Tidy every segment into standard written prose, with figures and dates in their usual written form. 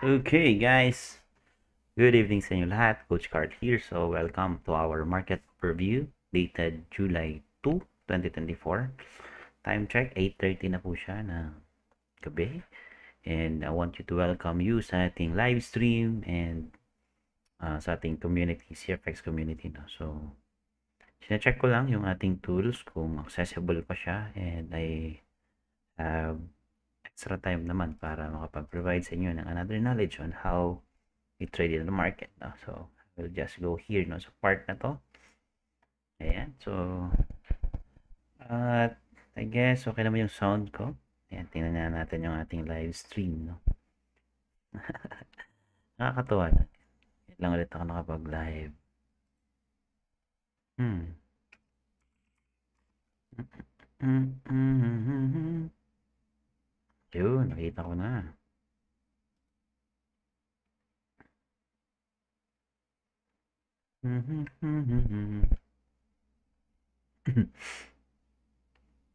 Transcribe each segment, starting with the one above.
Okay, guys. Good evening sa inyo lahat. Coach Card here. So, welcome to our market review dated July 2, 2024. Time check, 8:30 na po siya na gabi. And I want you to welcome you sa ating live stream and sa ating community, CFX community. No? So, sinecheck ko lang yung ating tools kung accessible pa siya and I have extra time naman para makapag-provide sa inyo ng another knowledge on how we trade in the market. No? So, we'll just go here no, sa part na to. Ayan. So, at I guess okay naman yung sound ko. Ayan, tingnan na natin yung ating live stream. No? Nakakatuwa na. Wait lang ulit ako nakapag-live. Hmm. Yun, nakita ko na.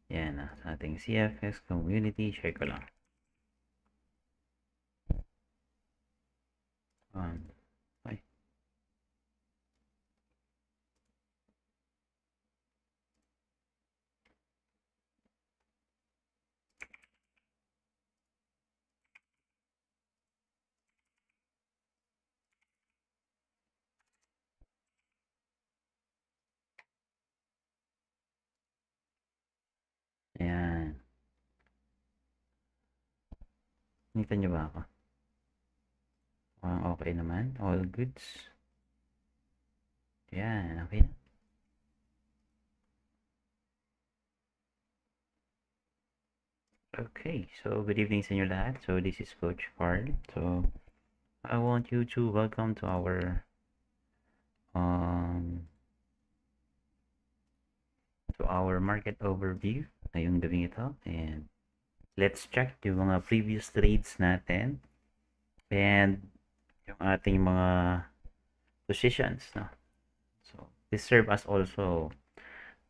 Yan na, sa ating CFX community, share ko lang. Ay. Ayan. Nakita nyo ba ako? Okay naman. All goods. Ayan, okay na. Okay, so good evening sa inyo lahat. So this is Coach Carl. So I want you to welcome to our market overview ngayong gabing ito. And let's check yung mga previous trades natin and yung ating mga positions. No? So this serve as also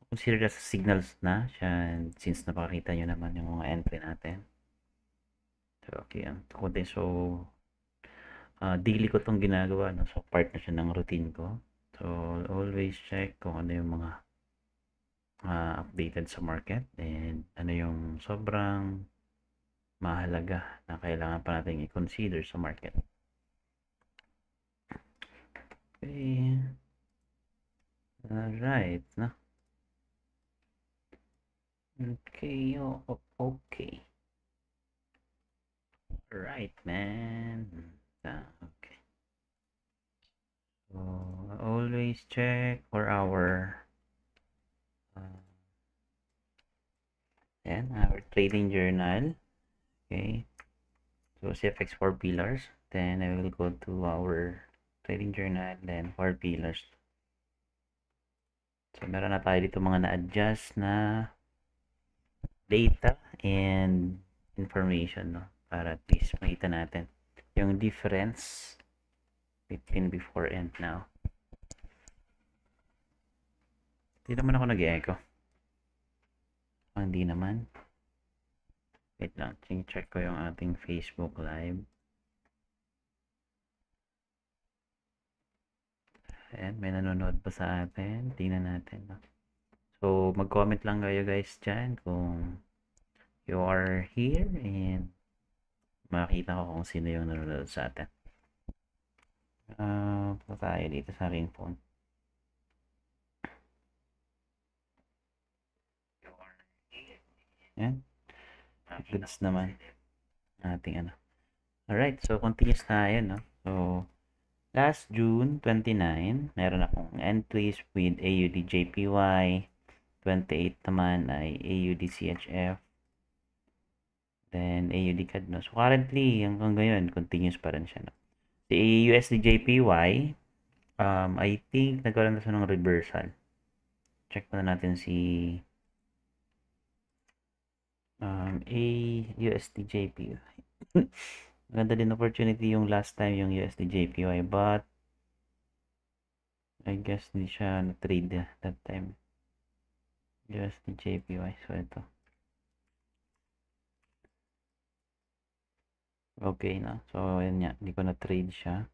considered as signals na siya since napakita nyo naman yung mga entry natin. So okay, so daily ko tong ginagawa. No? So part na siya ng routine ko. So always check kung ano yung mga updated sa market and ano yung sobrang mahalaga na kailangan pa natin i-consider sa market. Okay. Alright. No? Okay. Okay. Alright, man. Okay. So, always check for our our trading journal. Okay. So, CFX 4 pillars. Then, I will go to our trading journal. Then, 4 pillars. So, meron na tayo dito mga na-adjust na data and information, no? Para at least makita natin yung difference between before and now. Hindi naman ako nag-echo. Hindi naman. Wait lang, check ko yung ating Facebook Live. Ayan, may nanonood pa sa atin. Tingnan natin. No? So, mag-comment lang kayo guys dyan kung you are here and makita ko kung sino yung nanonood sa atin. Pa tayo dito sa aking phone. Ayan. Goods naman. Ating ano. Alright, so continuous tayo, no? So, last June 29, meron akong entries with AUD JPY. 28 naman ay AUD CHF. Then, AUD CAD, no? So, currently, hanggang ngayon, continuous pa rin siya, no? Si USD JPY, I think, nagkaroon na siya ng reversal. Check muna natin si USD JPY. Maganda din opportunity yung last time yung USD JPY, but I guess hindi siya na-trade that time. USD JPY. So, ito. Okay na. So, ayan nga. Hindi ko na-trade siya.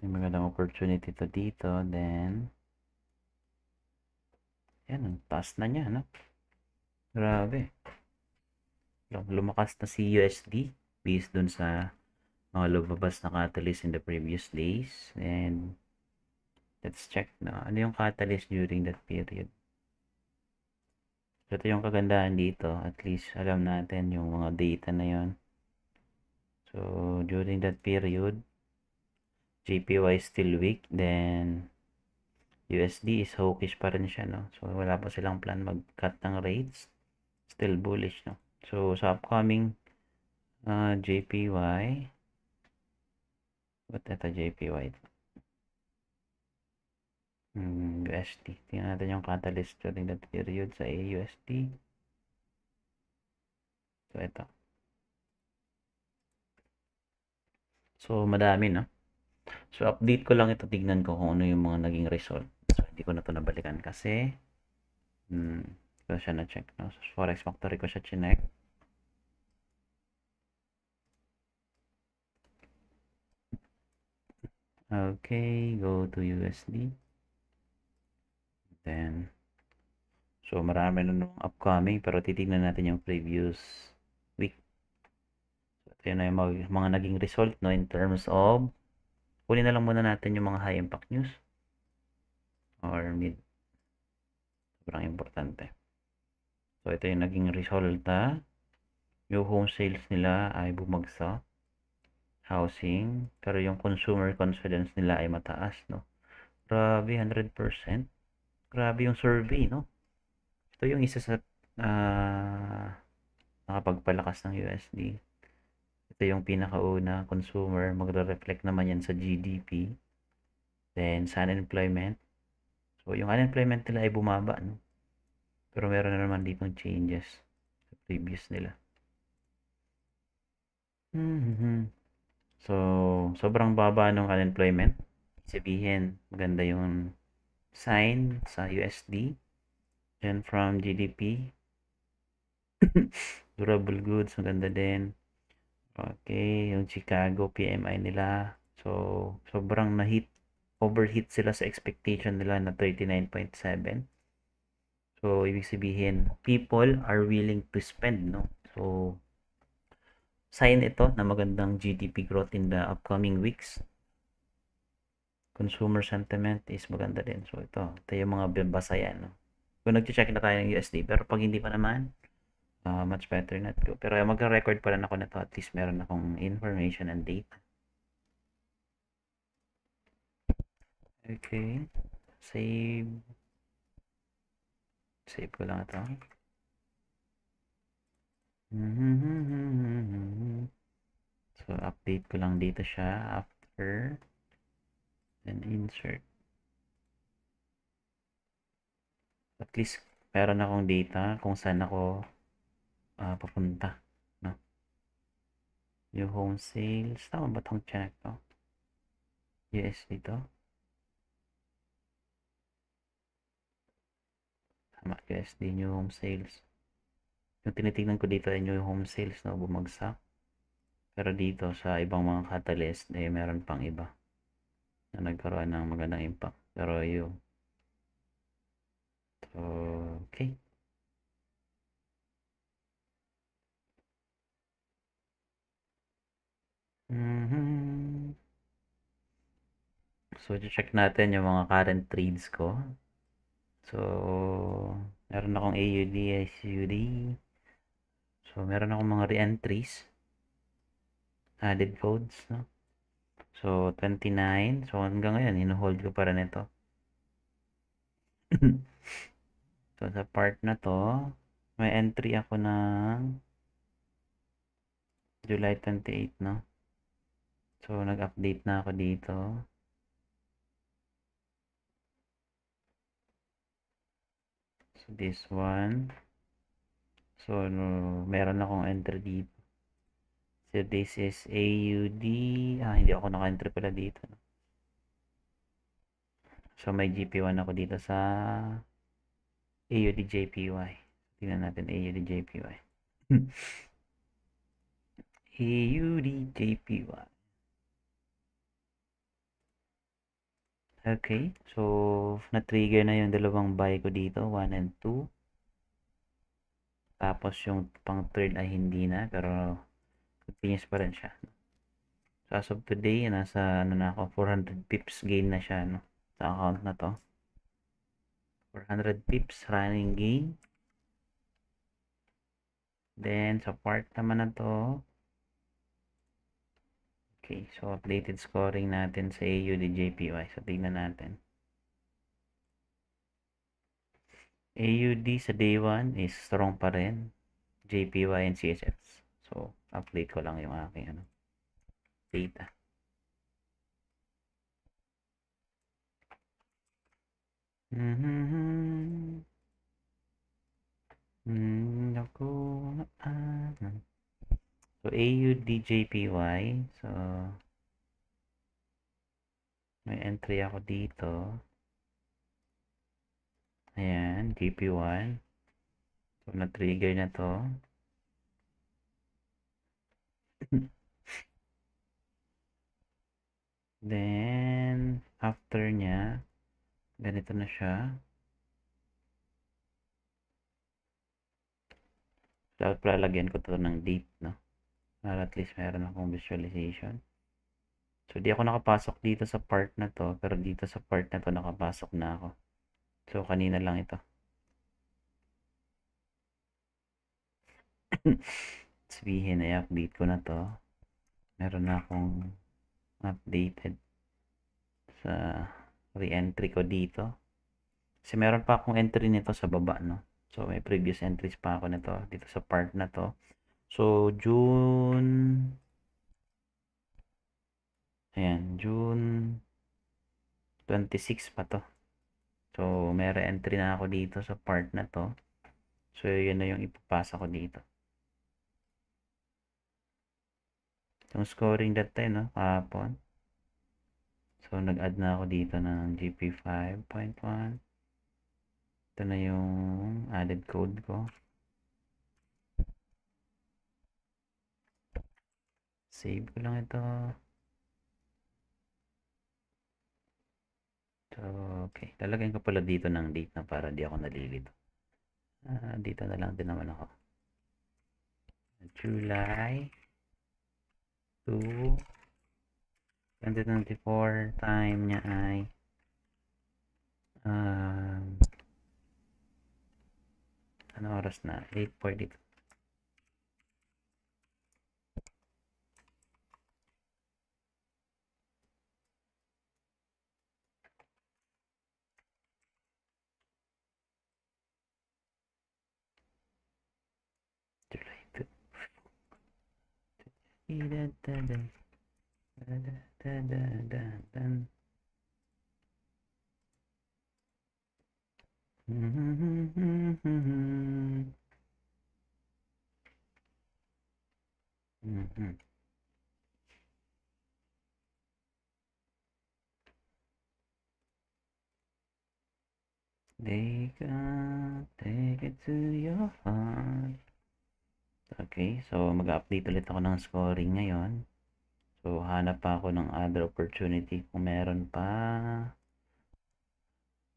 May magandang opportunity to dito. Then, yan. Ang taas na niya, no? Grabe. Lumakas na si USD based dun sa mga lumabas na catalyst in the previous days. And, let's check na. Ano yung catalyst during that period? So, ito yung kagandahan dito. At least, alam natin yung mga data na yon. So, during that period, JPY is still weak. Then, USD is hawkish pa rin siya, no? So, wala pa silang plan mag-cut ng rates. Still bullish, no? So, sa upcoming JPY, what ito JPY? USD. Tingnan natin yung catalyst during that period sa AUSD. So, ito. So, madami, no? So, update ko lang ito. Tignan ko kung ano yung mga naging result. So, hindi ko na ito nabalikan kasi ko siya na-check, no? So, Forex Factory ko siya chinek. Okay, go to USD. Then, so marami na nung upcoming pero titignan natin yung previous week. So, ito yun na yung mga naging result, no, in terms of, kunin na lang muna natin yung mga high impact news or mid. Sobrang importante. So, ito yung naging resulta. Yung home sales nila ay bumagsak. Housing. Pero yung consumer confidence nila ay mataas, no? Grabe, 100%. Grabe yung survey, no? Ito yung isa sa nakapagpalakas ng USD. Ito yung pinakauna, consumer, magre-reflect naman yan sa GDP. Then, sa unemployment. So, yung unemployment nila ay bumaba, no? Pero meron na naman ditong changes sa previous nila. So, sobrang baba ng unemployment. Sabihin, maganda yung sign sa USD. Then, from GDP, durable goods, maganda din. Okay, yung Chicago PMI nila. So, sobrang overheat sila sa expectation nila na 39.7. So, ibig sabihin, people are willing to spend, no? So, sign ito na magandang GDP growth in the upcoming weeks. Consumer sentiment is maganda din. So, ito yung mga basayan, no? Kung nag-check na tayo ng USD, pero pag hindi pa naman, much better not go. Pero mag-record pa rin ako na to. At least meron akong information and data. Okay. Save. Save ko lang ito. So, update ko lang dito siya after. Then, insert. At least, meron akong data kung saan ako papunta. No? Yung home sales. Tama ba itong check to? Yes, dito. Tama, USD new home sales. Yung tinitingnan ko dito ay new home sales, no? Bumagsak. Pero dito, sa ibang mga catalyst, meron pang iba na nagkaroon ng magandang impact. Pero yung okay. So, check natin yung mga current trades ko. So, meron akong AUD, SUD. So, meron akong mga re-entries. Added codes, no? So, 29. So, hanggang ngayon, hinuhold ko pa rin ito. So, sa part na to, may entry ako ng July 28, no? So, nag-update na ako dito. So, this one. So, meron akong entry dito. So, this is AUD. Hindi ako naka-entry pala dito. So, may GP1 ako dito sa AUD JPY. Tingnan natin AUD JPY. AUDJPY. Okay, so na-trigger na yung dalawang buy ko dito, 1 and 2. Tapos yung pang third ay hindi na, pero continuous pa rin siya. So as of today, nasa ano na ako, 400 pips gain na siya, no? Sa account na to. 400 pips running gain. Then sa part naman na to, okay, so updated scoring natin sa AUDJPY. So tingnan natin. AUD sa day 1 is strong pa rin. JPY and CHF. So update ko lang yung aking ano, data. Ako. So AUDJPY. So may entry ako dito. Ayan, GP1. So na-trigger na to. Then after nya, ganito na siya. Dapat lalagyan ko to ng date, no? Para at least meron akong visualization. So, di ako nakapasok dito sa part na to, pero dito sa part na to nakapasok na ako. So, kanina lang ito. Sabihin, i-update ko na to. Meron na akong updated sa re-entry ko dito. Kasi meron pa akong entry nito sa baba, no? So, may previous entries pa ako nito dito sa part na to. So, June... Ayan, June 26 pa to. So, may re-entry na ako dito sa part na to. So, yun na yung ipapasa ko dito. Yung scoring that time, no? Kahapon. So, nag-add na ako dito ng GP 5.1. Ito na yung added code ko. Save ko lang ito. So, okay. Lalagyan ko pala dito ng date na para di ako nalilito. Dito na lang din naman ako. July 2, 2024. Time niya ay ano oras na? 8:42. July 2. Take it to your heart. Okay, so mag-update ulit ako ng scoring ngayon. So, hanap pa ako ng other opportunity kung meron pa.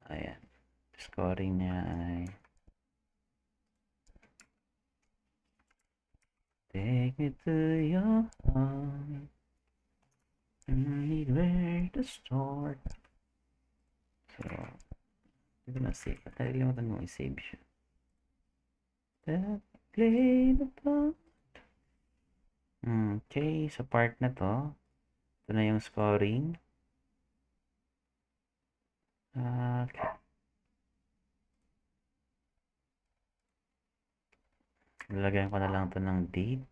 Ayan. Scoring niya ay take it to your heart. I need where to start. So, hindi ko na-save. Nakalimutan mo i-save siya. That played the part. Okay, sa part na to, ito na yung scoring. Okay. Lalagyan ko na lang to ng date.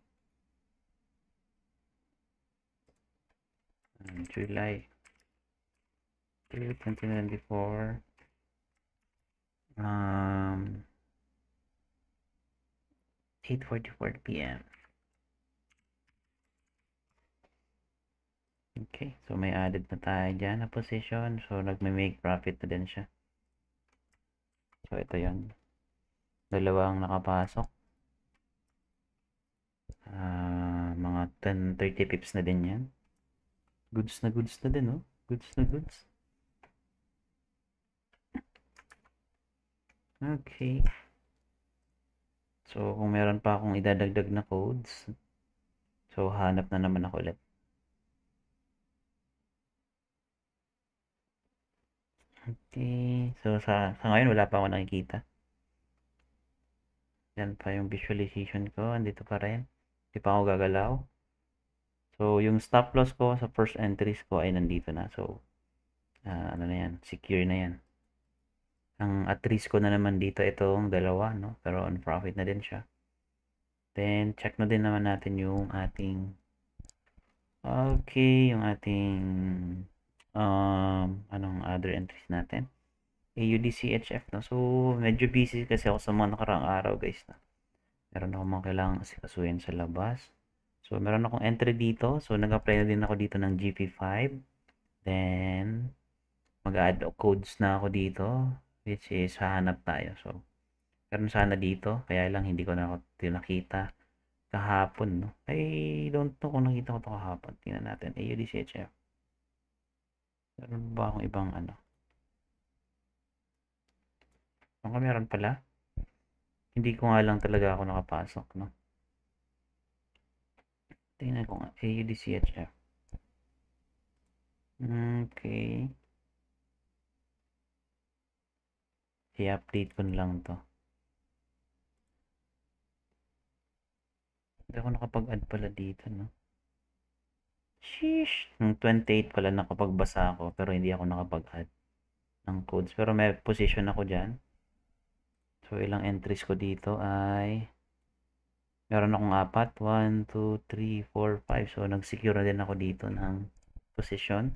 July 2, 2024. 8:44 p.m. Okay, so may added na tayo dyan na position. So, nagme-make profit na din siya. So, ito yon. Dalawang nakapasok. Mga 10-30 pips na din yan. Goods na din, oh. Goods na goods. Okay. So, kung meron pa akong idadagdag na codes, so, hanap na naman ako ulit. Okay. So, sa ngayon, wala pa ako nakikita. Yan pa yung visualization ko. Andito pa rin. Hindi pa ako gagalaw. So, yung stop loss ko sa first entries ko ay nandito na. So, ano na yan? Secure na yan. Ang at risk ko na naman dito itong dalawa, no? Pero on profit na din siya. Then, check na din naman natin yung ating yung ating anong other entries natin. AUDCHF, no? So, medyo busy kasi ako sa mga nakaraang araw, guys, na. Meron akong mga kailangang asikasuhin sa labas. So, meron akong entry dito. So, nag-apply na din ako dito ng GP5. Then, mag-add codes na ako dito, which is hahanap tayo. So, meron sana dito, kaya lang hindi ko na ako nakita kahapon, no? I don't know kung nakita ko to kahapon. Tingnan natin. AUDCHF. Meron ba akong ibang ano? Baka meron pala. Hindi ko nga lang talaga ako nakapasok, no? Tingnan ko nga. AUDCHF. Okay. I-update ko na lang to. Hindi ako nakapag-add pala dito, no? Sheesh! Nung 28 pala nakapagbasa ako, pero hindi ako nakapag-add ng codes. Pero may position ako dyan. So, ilang entries ko dito ay meron akong 4. 1, 2, 3, 4, 5. So, nag-secure na din ako dito ng position.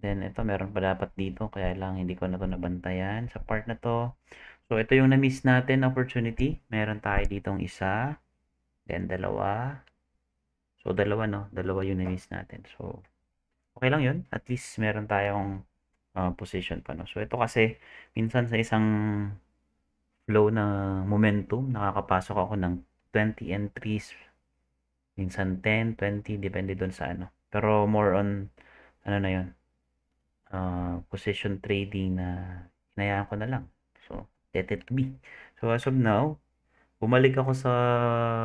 Then, ito, meron pa dapat dito. Kaya lang, hindi ko na to nabantayan sa part na to. So, ito yung na-miss natin opportunity. Meron tayo ditong isa. Then, dalawa. So, dalawa, no? Dalawa yung na-miss natin. So, okay lang yun. At least, meron tayong position pa, no? So, ito kasi, minsan sa isang flow na momentum, nakakapasok ako ng 20 entries, minsan 10, 20, depende doon sa ano. Pero more on, ano na yun, position trading na hinayaan ko na lang. So, let it be. So, as of now, bumalik ako sa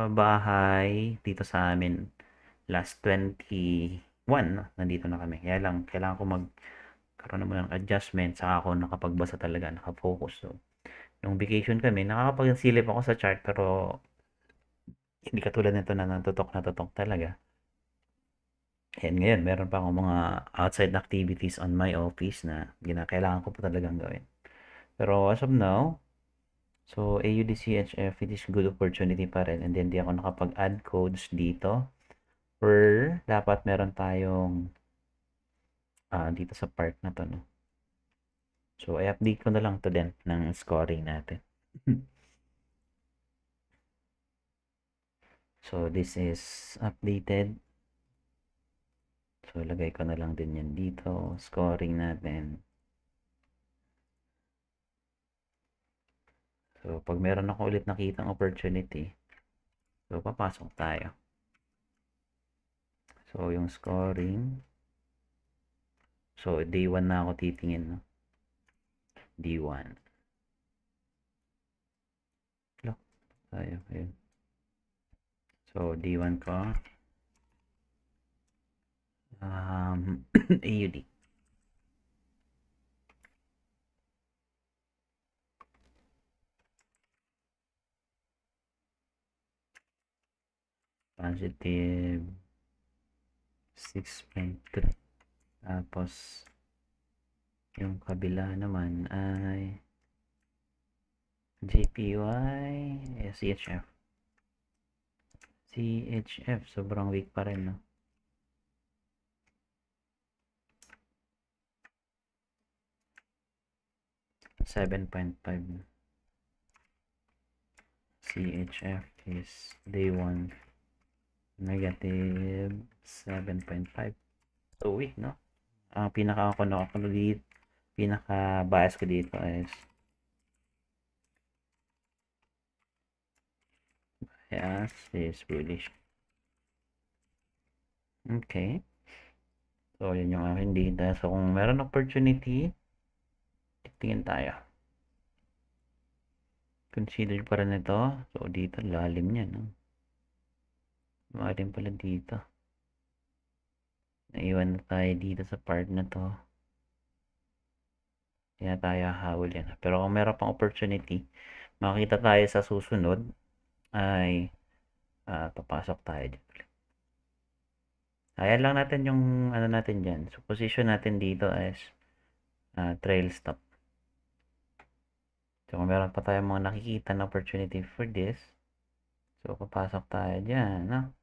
bahay dito sa amin last 21, no? Nandito na kami. Kaya lang, kailangan ko magkaroon naman ng adjustment, saka ako nakapagbasa talaga, nakafocus. So, nung vacation kami, nakakapagsilip ako sa chart, pero hindi katulad nito na na tutok talaga. And ngayon, meron pa akong mga outside activities on my office na kailangan ko pa talagang gawin. Pero as of now, so AUDCHF, it is good opportunity pa rin. And then, di ako nakapag-add codes dito. Or, dapat meron tayong dito sa part na to, no? So, i-update ko na lang to din ng scoring natin. So, this is updated. So, lagay ko na lang din yan dito. Scoring natin. So, pag meron ako ulit nakitang opportunity, so, papasok tayo. So, yung scoring. So, day 1 na ako titingin, no? D1. Look, tayo. Ayun. So, D1 ko. AUD. Positive 6.3. Tapos, yung kabila naman ay JPY, CHF. CHF, sobrang weak pa rin, no? $7.5. CHF is day 1 negative 7.5. So weak, no? Ang pinaka-bias ko dito is Yes, is bullish. Okay. So, yun yung aking data. So, kung meron opportunity, tingin tayo. Consider pa rin ito. So, dito, lalim niya, no? Lalim pala dito. Naiwan na tayo dito sa part na to. Kaya tayo hahawal yan. Pero kung meron pang opportunity, makita tayo sa susunod, ay papasok tayo dito. Ayan lang natin yung ano natin dyan. So, position natin dito as trail stop. So, kung meron pa tayong mga nakikita na opportunity for this, so, papasok tayo dyan, no?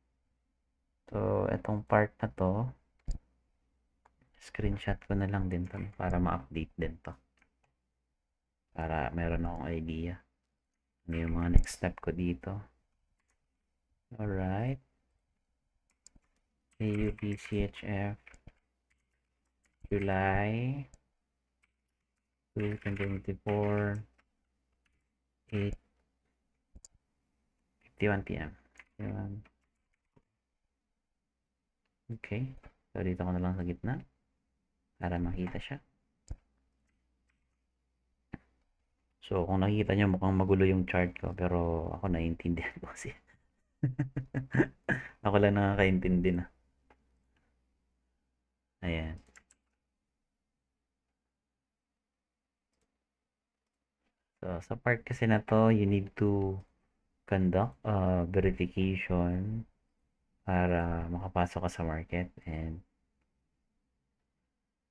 So, itong part na to, screenshot ko na lang din to para ma-update din to. Para meron akong idea. Ano yung mga next step ko dito. Alright. AUPCHF July 2, 2024 8:51 PM. Okay. So, dito ko na lang sa gitna para makita siya. So, kung nakikita nyo, mukhang magulo yung chart ko. Pero ako naiintindihan ko kasi. Ako lang nakakaintindi na. Ayan. So, sa part kasi na to, you need to conduct verification para makapasok ka sa market and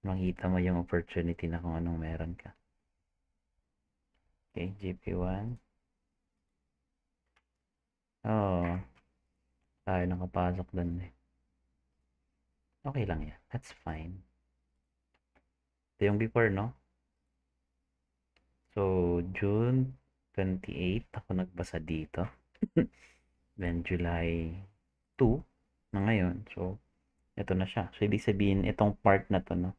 makita mo yung opportunity na kung anong meron ka. Okay, GP1. Oh, tayo nakapasok dun eh. Okay lang yan. That's fine. Ito yung before, no? So, June 28, ako nagbasa dito. Then, July 2 na ngayon. So, ito na siya. So, ibig sabihin, itong part na to, no?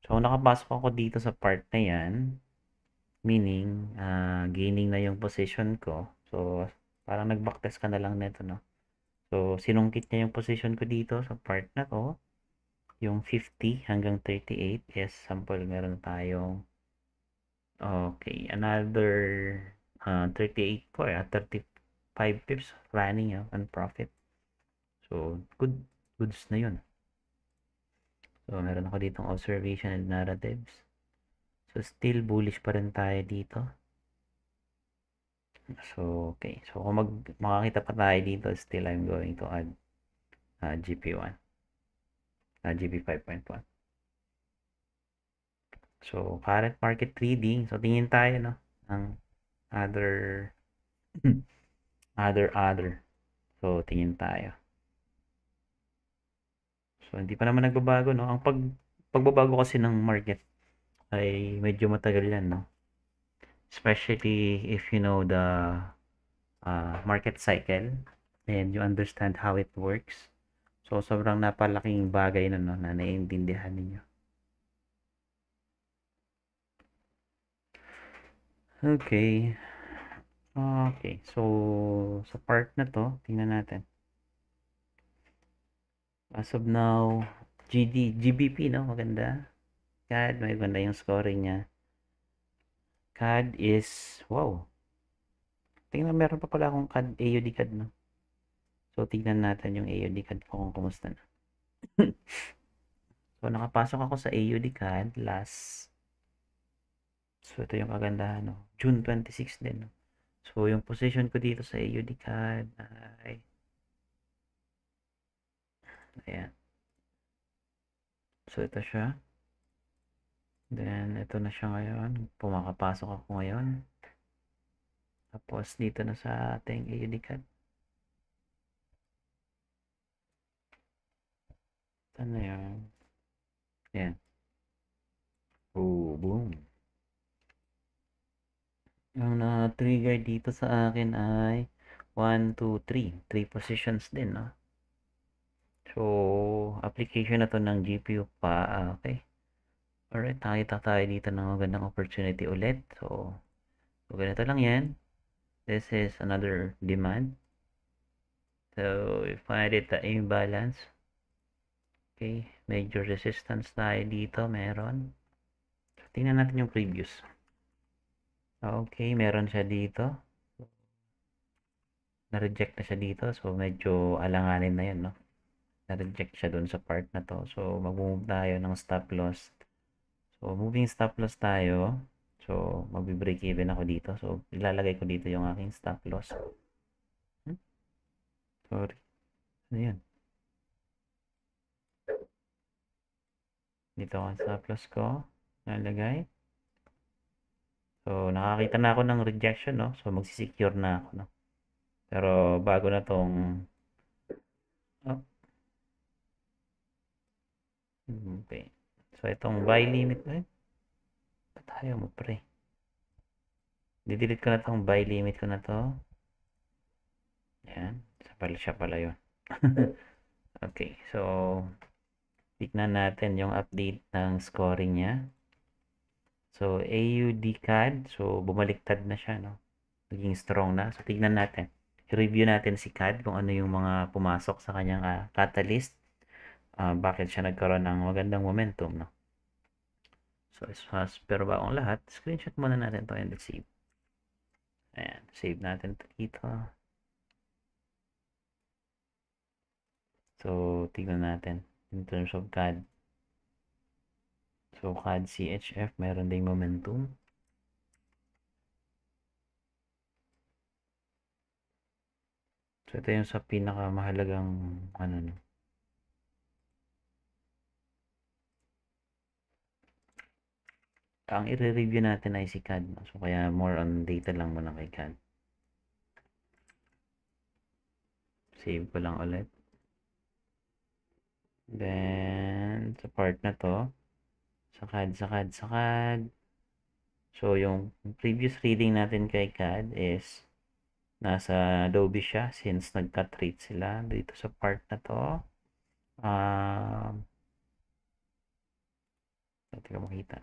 So, nakapasok ako dito sa part na yan. Meaning, gaining na yung position ko. So, parang nag-backtest ka na lang nito, no? So, sinungkit niya yung position ko dito sa part na to. Yung 50 hanggang 38 is sample meron tayong okay, another 38 po 35 pips running on profit. So, goods na yun. So, meron ako ditong observation and narratives. So, still bullish pa rin tayo dito. So, okay. So, kung makakita pa tayo dito, still I'm going to add GP1. GP 5.1. So, current market trading. So, tingin tayo, no? Ng other other. So, tingin tayo. So, hindi pa naman nagbabago, no? Ang pagbabago kasi ng market ay medyo matagal yan, no? Especially if you know the market cycle and you understand how it works. So, sobrang napalaking bagay na, no, na naiintindihan ninyo. Okay. Okay. So, sa part na to, tingnan natin. As of now, GBP, no? Maganda. CAD, may maganda yung scoring niya. CAD is, wow. Tingnan, meron pa pala akong CAD, AUD CAD, no? So, tingnan natin yung AUD CAD ko kung kumusta na. So, nakapasok ako sa AUD CAD last. So, ito yung kagandahan, no? June 26 din, no? So, yung position ko dito sa AUD CAD ay ayan. So, ito siya. Then, ito na siya ngayon. Pumakapasok ako ngayon. Tapos, dito na sa ating AUD CAD. Ito na yan. Ayan. Oh, boom. Ang na-trigger dito sa akin ay 1, 2, 3. 3 positions din, no? So, application na to ng GPU pa. Okay. Alright, nakita tayo dito ng magandang opportunity ulit. So ganito lang yan. This is another demand. So, we find it the imbalance. Okay, major resistance tayo dito, meron. So, tingnan natin yung previous. Okay, meron siya dito. Na-reject na siya dito. So, medyo alanganin na yun, no? Na-reject siya dun sa part na to. So, mag-move tayo ng stop loss. So, moving stop loss tayo. So, mag-break even ako dito. So, ilalagay ko dito yung aking stop loss. Sorry. Ano yun? Dito ang stop loss ko. Nalagay. So, nakakita na ako ng rejection, no? So, magsisecure na ako, no? Pero, bago na tong... Oh, okay. So, itong buy limit, eh? Ba't tayo mo, pre? Didelete ko na tong buy limit ko na to. Yan. Siya pala yun. Okay. So, tignan natin yung update ng scoring niya. So, AUD CAD. So, bumaliktad na siya, no? Naging strong na. So, tignan natin. I-review natin si CAD kung ano yung mga pumasok sa kanyang catalyst. Bakit siya nagkaroon ng magandang momentum, no? So, pero baong lahat, screenshot muna natin to and save. Ayan, save natin ito dito. So, tignan natin in terms of CAD. So, CAD CHF, meron ding momentum. So, ito yung sa pinakamahalagang ano, no? Ang i-review natin ay si CAD, no? So, kaya more on data lang muna kay CAD. Save ko lang ulit. Then, sa part na to, sa CAD. So, yung previous reading natin kay CAD is nasa Adobe siya since nagka-cut rate sila dito sa part na to. Hindi ka makita.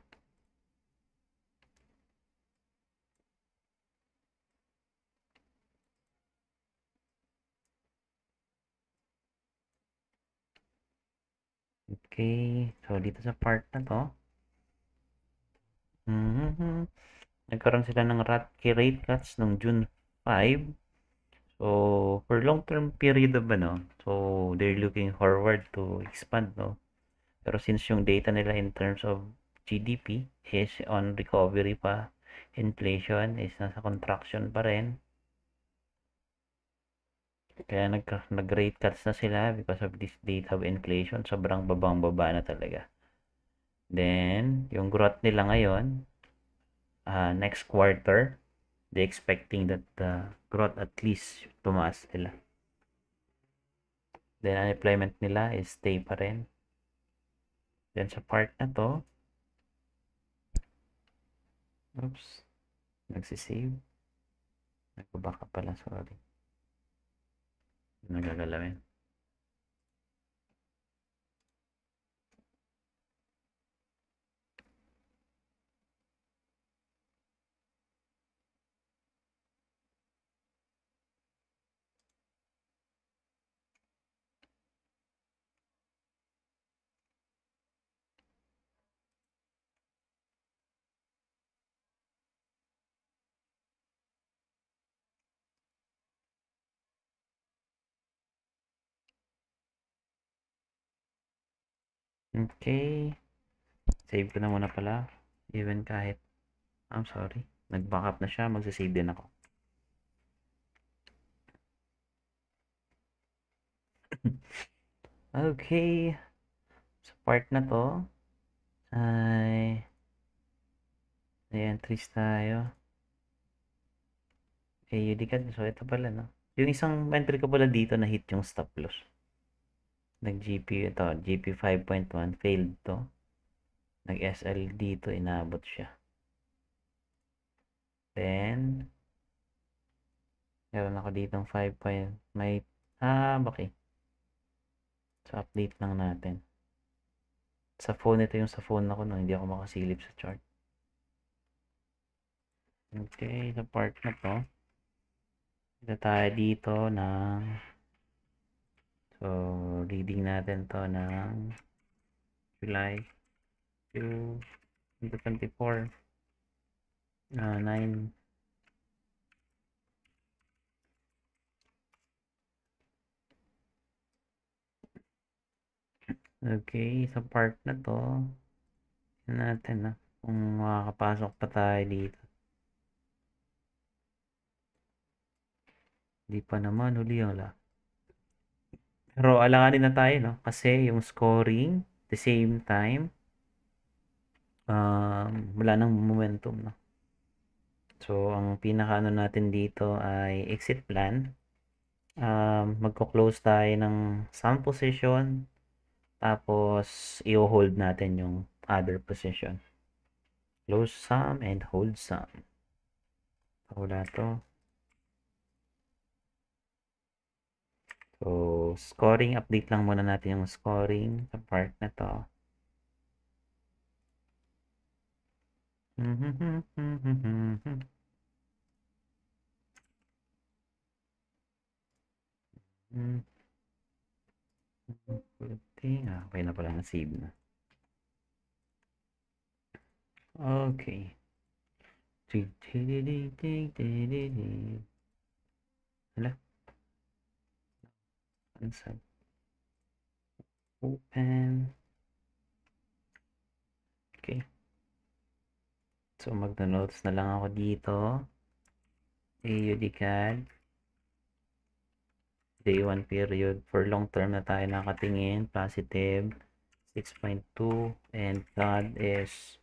Okay. So, dito sa part na to, nagkaroon sila ng rate cuts noong June 5. So, for long-term period of ano, so they're looking forward to expand, no? Pero since yung data nila in terms of GDP is on recovery pa, inflation is nasa contraction pa rin. Kaya nag-rate cuts na sila because of this data of inflation. Sobrang babang-baba na talaga. Then, yung growth nila ngayon, next quarter, they expecting that the growth at least tumaas nila. Then, unemployment nila is stay pa rin. Then, sa part na to, oops, nagsisave. Nagbabaka pala, sorry. Nagagalawin. Okay. Save ko na muna pala. Even kahit, I'm sorry. Nag-backup na siya. Magsasave din ako. Okay. Sa part na to, ay may entries tayo. AUD ka. So, ito pala, no? Yung isang entry ko pala dito na hit yung stop loss. Nag-GP ito. GP 5.1. Failed to. Nag-SL dito. Inabot siya. Then, meron ako ditong 5 point. May, okay. So, update lang natin. Sa phone, ito yung sa phone ako, no? Hindi ako makasilip sa chart. Okay, sa part na to. Ito tayo dito ng So, reading natin to ng July 2, 2024. 9. Okay, sa part na to, natin na kung makakapasok pa tayo dito. Hindi pa naman, huli yung la. Pero alanganin na tayo, no? Kasi yung scoring, the same time, wala nang momentum, no? So, ang pinakaano natin dito ay exit plan. Magko-close tayo ng some position, tapos i-hold natin yung other position. Close some and hold some. Wala to. So, scoring, update lang muna natin yung scoring sa part na to. Okay na pala, na-save na. Okay. Hala. Ansad. Open. Okay. So, magna-notes na lang ako dito. AUD CAD. Day 1 period. For long term na tayo nakatingin. Positive 6.2. And CAD is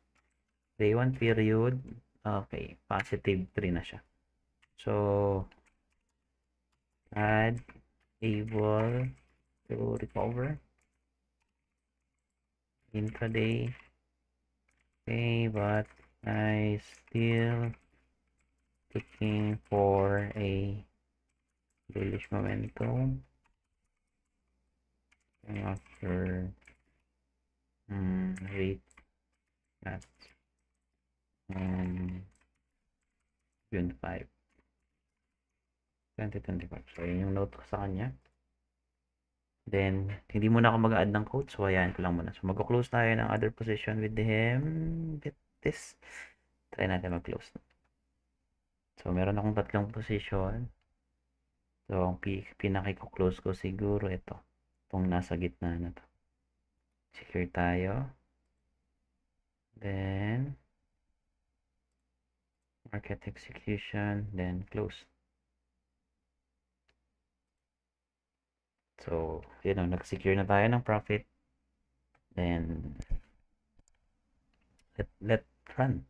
day 1 period. Okay. Positive 3 na siya. So, CAD able to recover. Intraday. Okay, but I still looking for a bullish momentum after rate at June 5, 2025. So, yun yung note ko sa kanya. Then, hindi muna ako mag-add ng code. So, ayan ko lang muna. So, mag-close tayo ng other position with him. Get this. Try natin mag-close. So, meron akong tatlong position. So, ang pinaki-close ko siguro ito. Itong nasa gitna na to. Secure tayo. Then, market execution. Then, close. So, yun o. Nag-secure na tayo ng profit. Then, let run.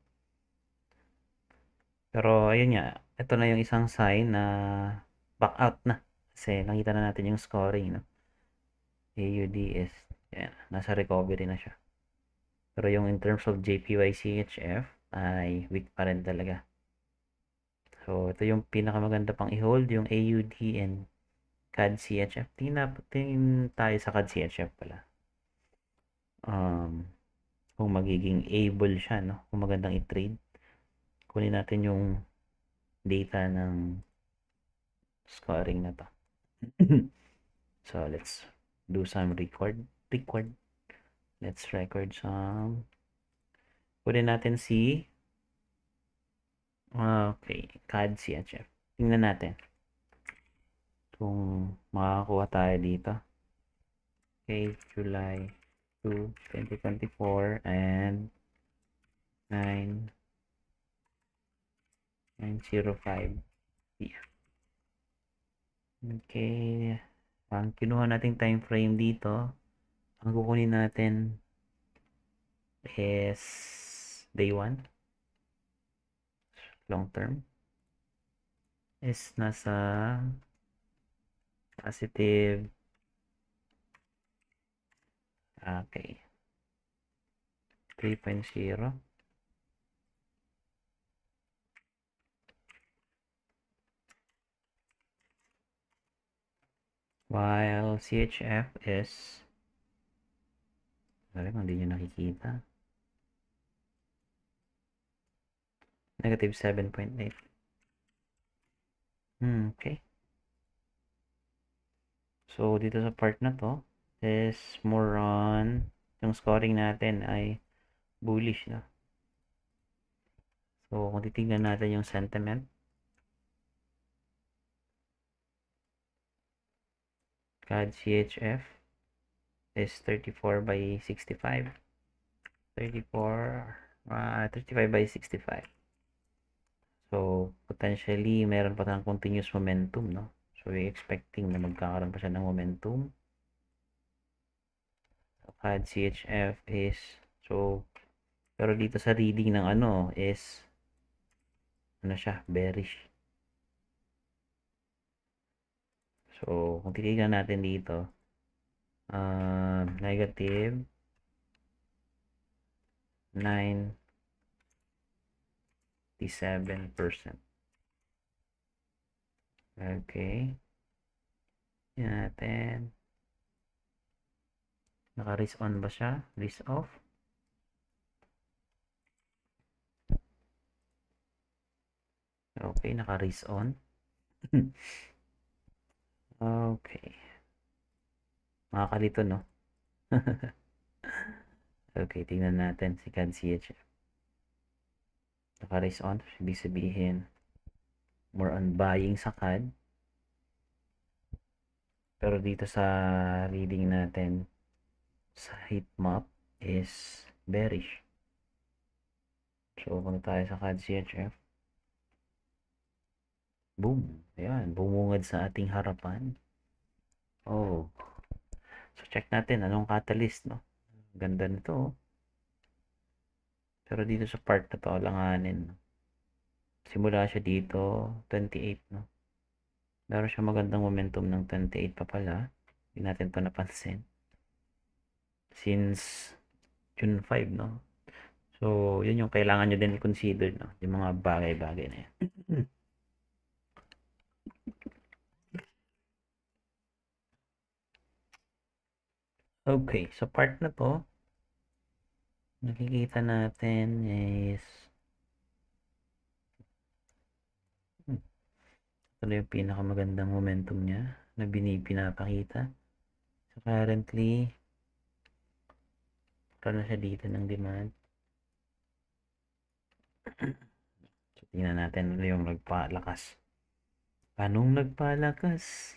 Pero, ayun nga. Ito na yung isang sign na back out na. Kasi, nakita na natin yung scoring. No? AUD is, yan, nasa recovery na siya. Pero yung in terms of JPY CHF, ay weak pa rin talaga. So, ito yung pinakamaganda pang i-hold, yung AUD and CAD CHF. Tingin tayo sa CAD CHF pala. Kung magiging able siya, no? Kung magandang i-trade. Kunin natin yung data ng scoring na to. So, let's do some record. Let's record some. Kunin natin si okay, CAD CHF. Tingnan natin kung makakakuha tayo dito. Okay, July 2, 2024 and 905. Yeah. Okay. Ang kinuha nating time frame dito, ang kukunin natin is day 1. Long term. Is nasa positive. Okay. 3.0. While CHF is talagang hindi nyo nakikita. Negative 7.8. Okay. So, dito sa part na to is more on yung scoring natin ay bullish na. So, kung titignan natin yung sentiment, CAD CHF is 34 by 65. 35 by 65. So, potentially, meron pa tayong continuous momentum, no? So, we're expecting na magkakaroon pa siya ng momentum. So, CAD CHF is, so, pero dito sa reading ng ano is, ano siya, bearish. So, kung titignan natin dito, negative 97%. Okay. Yan natin. Naka-risk on ba siya? Risk off? Okay, naka-risk on. Okay. Makakalito, no? Okay, tingnan natin si CAD CHF. Naka-risk on. Ibig sabihin, more on buying sa CAD. Pero dito sa reading natin, sa heat map is bearish. So, punta tayo sa CAD CHF. Boom. Ayan, bumungad sa ating harapan. Oh. So, check natin anong catalyst, no? Ganda nito, oh. Pero dito sa part na to, langanin, no? Simula siya dito, 28, no? Meron siya magandang momentum ng 28 pa pala. Hindi natin to napansin. Since June 5, no? So, yun yung kailangan nyo din i-consider, no? Yung mga bagay-bagay na yan. Okay, sa part na to, nakikita natin is ito na yung pinakamagandang momentum niya na pinapakita. So, currently, karoon na siya dito ng demand. So, tingnan natin ano yung nagpalakas. Anong nagpalakas?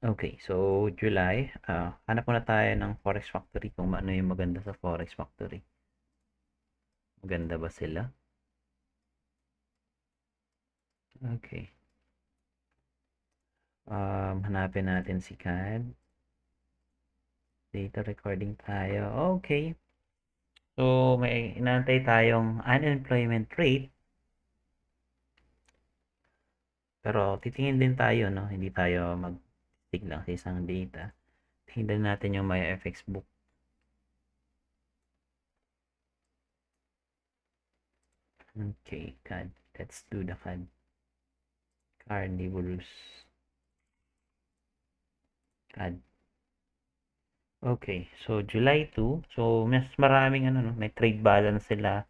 Okay, so July, hanap muna tayo ng Forex Factory kung ano yung maganda sa Forex Factory. Maganda ba sila? Okay. Hanapin natin si CAD. Data recording tayo. Okay. So, may inaantay tayong unemployment rate. Pero, titingin din tayo, no? Hindi tayo mag-stick lang sa isang data. Tingnan natin yung Maya FX book. Okay, CAD. Let's do the CAD. Carnivorous. CAD. Okay, so July 2. So, mas maraming ano, no? May trade balance sila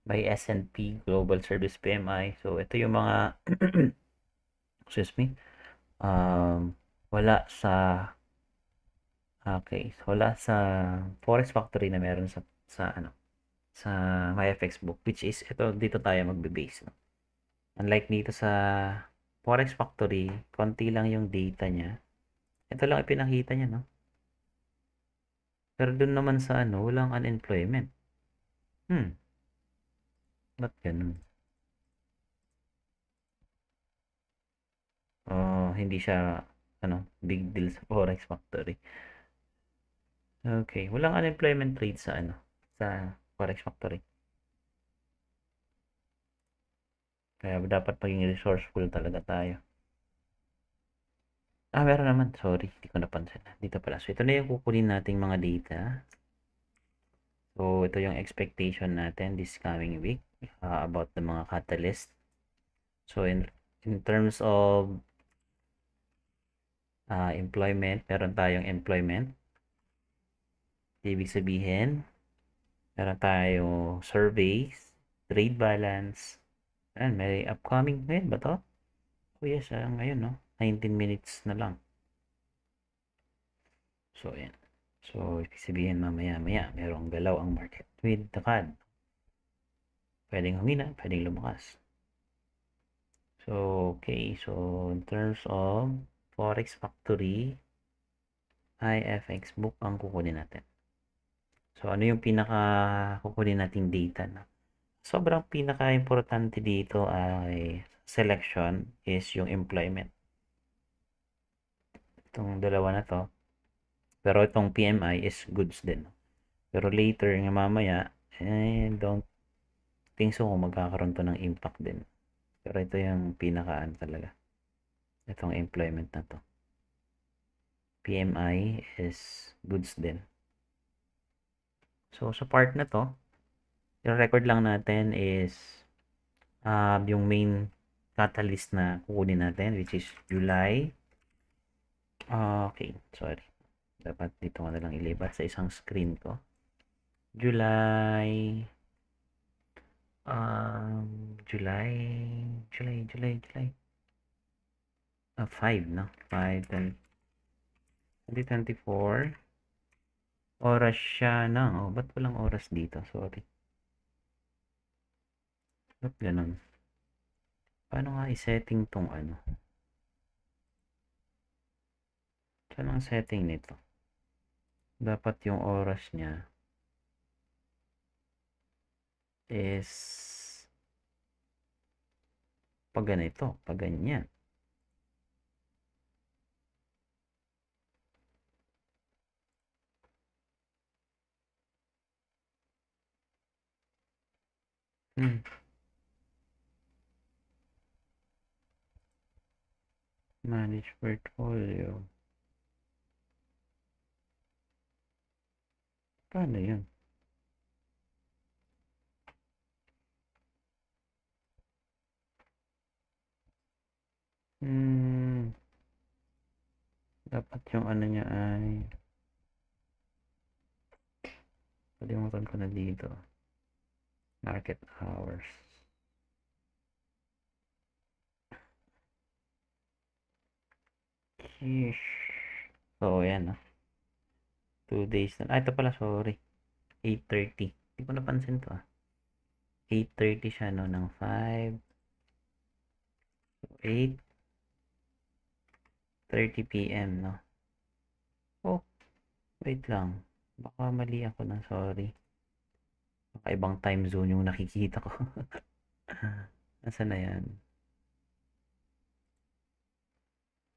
by S&P Global Service PMI. So, ito yung mga excuse me. Wala sa okay, so wala sa Forex Factory na meron sa ano sa MyFX book, which is ito dito tayo magbe-base, no? Unlike dito sa Forex Factory, konti lang yung data niya. Ito lang ipinakita niya, no? Pero dun naman sa ano, walang unemployment. Ba't ganun? Hindi siya ano, big deal sa Forex Factory. Okay, walang unemployment rate sa ano, sa Forex Factory. Kaya dapat maging resourceful talaga tayo. Meron naman. Sorry, hindi ko napansin. Dito pala. So, ito na yung kukunin nating mga data. So, ito yung expectation natin this coming week about the mga catalyst. So, in terms of employment, meron tayong employment. Ibig sabihin, meron tayong surveys, trade balance. Ayan, may upcoming. Ngayon ba to? Oh yes, ngayon, no? 19 minutes na lang. So, ayan. So, ibig sabihin mamaya-maya, merong galaw ang market with the CAD. Pwedeng humina, pwedeng lumakas. So, okay. So, in terms of Forex Factory, IFX book ang kukunin natin. So, ano yung kukunin nating data na? Sobrang pinaka-importante dito ay selection is yung employment. Itong dalawa na to. Pero itong PMI is goods din. Pero later nga mamaya, don't think so kung magkakaroon to ng impact din. Pero ito yung pinakaan talaga. Itong employment na to. PMI is goods din. So, sa part na to, yung record lang natin is yung main catalyst na kukunin natin, which is July. Okay, sorry. Dapat dito ko na lang ilipat sa isang screen ko. July 5, no? 5, 2024. Oras siya na. Oh, ba't walang oras dito? Sorry. Ba't ganun? Paano nga i-setting tong ano? Saan ang setting nito? Dapat yung oras niya is pag ganito, pag ganyan. Manage portfolio. Paano yun? Dapat yung ano niya ay kalimutan ko na dito. Market hours. Sheesh. So, yan. 2 days na. Ito pala, sorry. 8:30. Hindi ko napansin to. 8:30 siya, no? Ng 5. 8:30 p.m., no? Oh, wait lang. Baka mali ako na, sorry. Baka ibang time zone yung nakikita ko. Nasaan na yan?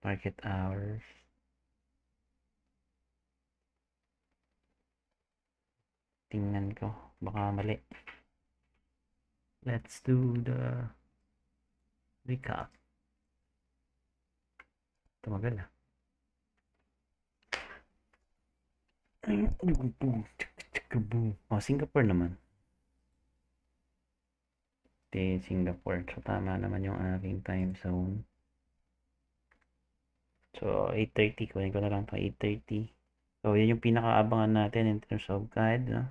Market hours. Tingnan ko. Baka mali. Let's do the recap. Tumagal ah. Oh, Singapore naman. Singapore. So, tama naman yung aking time zone. So, 8:30. Kunin ko na lang ito. 8:30. So, yun yung pinakaabangan natin in terms of CAD. No?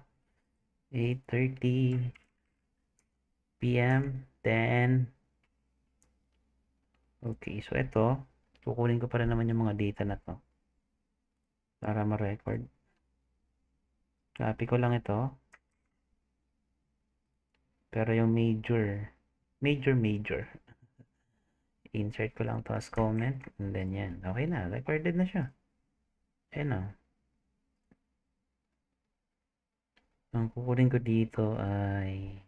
8:30 p.m. Then, okay. So, ito. Kukunin ko pa rin naman yung mga data na to. Para ma-record. Copy ko lang ito. Pero yung major. Insert ko lang to as comment. And then yan. Okay na. Recorded na siya. Ayan na. Ang kukunin ko dito ay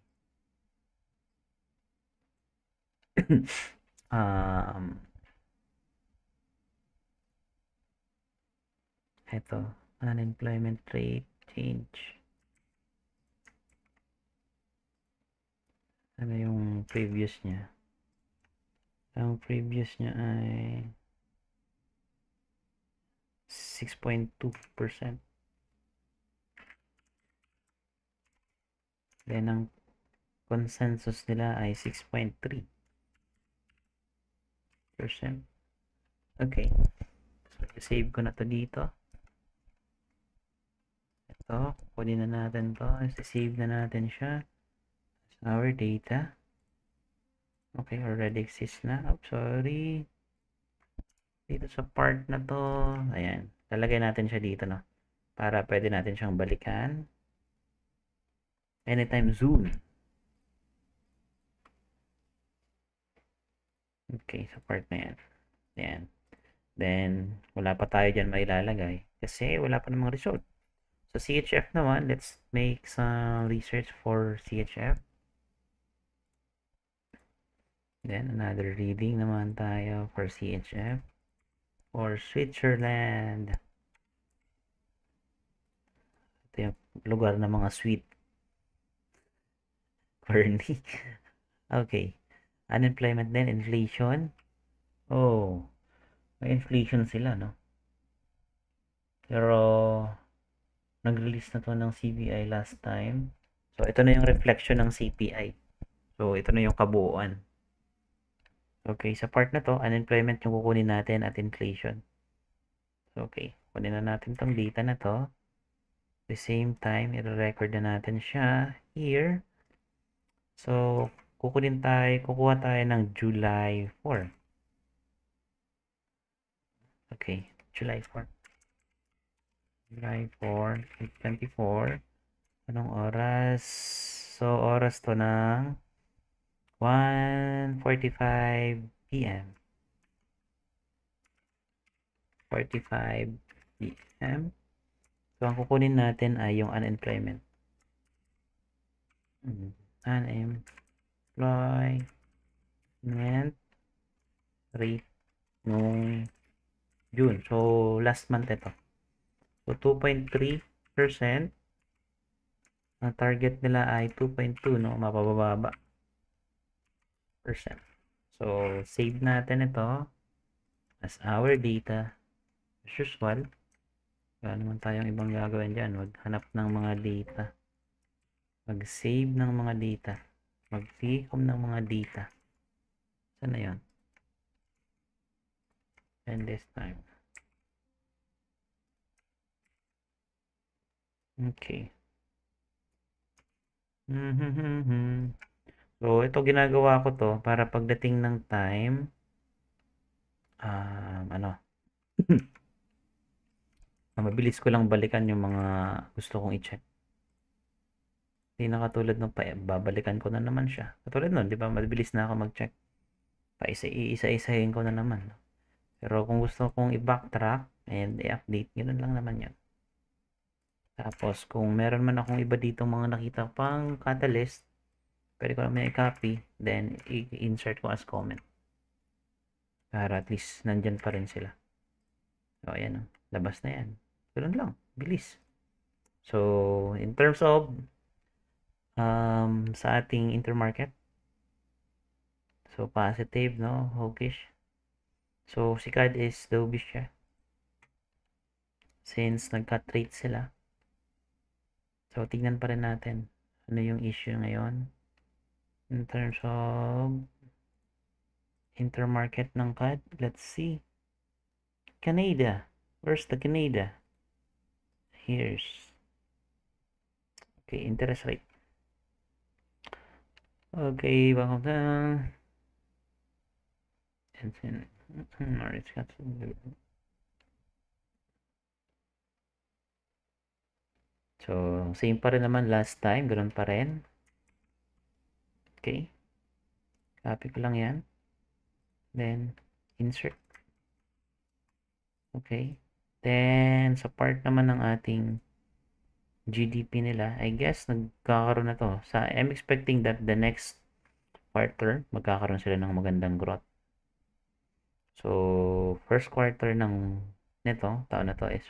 ito. Unemployment rate change. Ano yung previous niya? Ang previous niya ay 6.2%. Then, ang consensus nila ay 6.3%. Okay. So, save ko na to dito. Ito, kunin na natin to. Save na natin siya. Our data. Okay, already exists na. Oh, sorry. dito sa part na to, ayan, lalagay natin siya dito, no? Para pwede natin siyang balikan. Anytime zoom. Okay, sa part na yan. Ayan. Then, wala pa tayo dyan mailalagay kasi wala pa namang result. So, CHF naman, let's make some research for CHF. Then, another reading naman tayo for CHF. For Switzerland. Ito yung lugar ng mga sweet. Bernie. Okay. Unemployment din, inflation. Oh, may inflation sila, no? Pero, nag-release na to ng CPI last time. So, ito na yung reflection ng CPI. So, ito na yung kabuuan. Okay, sa part na to, unemployment yung kukunin natin at inflation. Okay, kunin na natin tong data na to. At the same time, i-record na natin siya here. So, kukuha tayo ng July 4. Okay, July 4. July 4, 24. Anong oras? So, oras to ng 1:45 p.m. 45 p.m. So, ang kukunin natin ay yung unemployment. Unemployment rate nung June. So, last month ito. So, 2.3%. Ang target nila ay 2.2, no? Mapababa. Percent. So, save natin ito as our data. As usual, wala naman tayong ibang gagawin dyan. Maghanap ng mga data. Mag-save ng mga data. Mag-ficom ng mga data. Saan na yun? And this time. Okay. So, ito ginagawa ko to para pagdating ng time, ano, mabilis ko lang balikan yung mga gusto kong i-check. Hindi na katulad nung babalikan ko na naman siya. Katulad nun, di ba? Mabilis na ako mag-check. Isa-isahin ko na naman. Pero kung gusto kong i-backtrack and i-update, ganoon lang naman yan. Tapos, kung meron man akong iba dito mga nakita pang catalyst, pwede ko naman i-copy, then i-insert ko as comment. Para at least nandyan pa rin sila. So, ayan. Labas na yan. Ganun lang. Bilis. So, in terms of sa ating intermarket, so, positive, no? Hawkish. So, si CAD is dovish siya. Since nag-cut rate sila. So, tignan pa rin natin ano yung issue ngayon. In terms of intermarket ng CAD, let's see. Canada. Where's the Canada? Here's. Okay, interest rate. Okay, bakit na? So, same pa rin naman last time. Ganun pa rin. Okay. Copy ko lang yan. Then, insert. Okay. Then, sa part naman ng ating GDP nila, I guess, nagkakaroon na to. I'm expecting that the next quarter, magkakaroon sila ng magandang growth. So, first quarter ng nito, taon na to is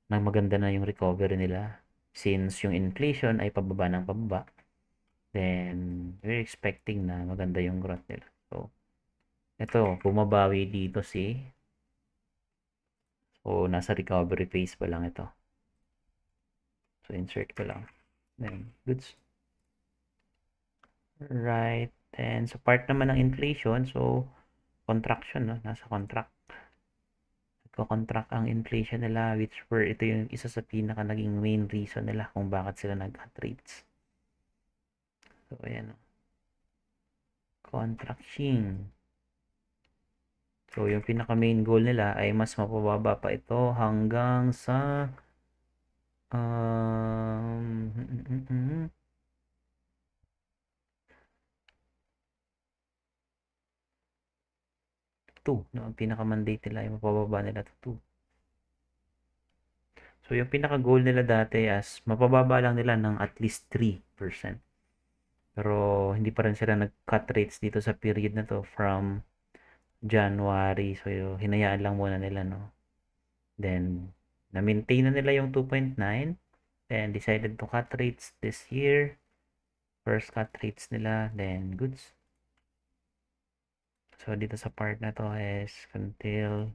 nang maganda na yung recovery nila. Since yung inflation ay pababa ng pababa, then we're expecting na maganda yung growth nila. So, ito, bumabawi dito so, nasa recovery phase pa lang ito. So, insert ko lang. Then, goods. Right. Then, sa part naman ng inflation, so, contraction, no? Nasa contract. Nagko-contract ang inflation nila, which ito yung isa sa pinaka naging main reason nila kung bakit sila nag-cut rates. So, ayan, no? Contracting. So, yung pinaka main goal nila ay mas mapababa pa ito hanggang sa um, 2, no? Ang pinaka-mandate nila ay mapababa nila to 2. So, yung pinaka-goal nila dati as mapababa lang nila ng at least 3%. Pero, hindi pa rin sila nag-cut rates dito sa period na to from January. So, hinayaan lang muna nila, no? Then, na-maintain na nila yung 2.9. Then, decided to cut rates this year. First cut rates nila. Then, goods. So, dito sa part na to is until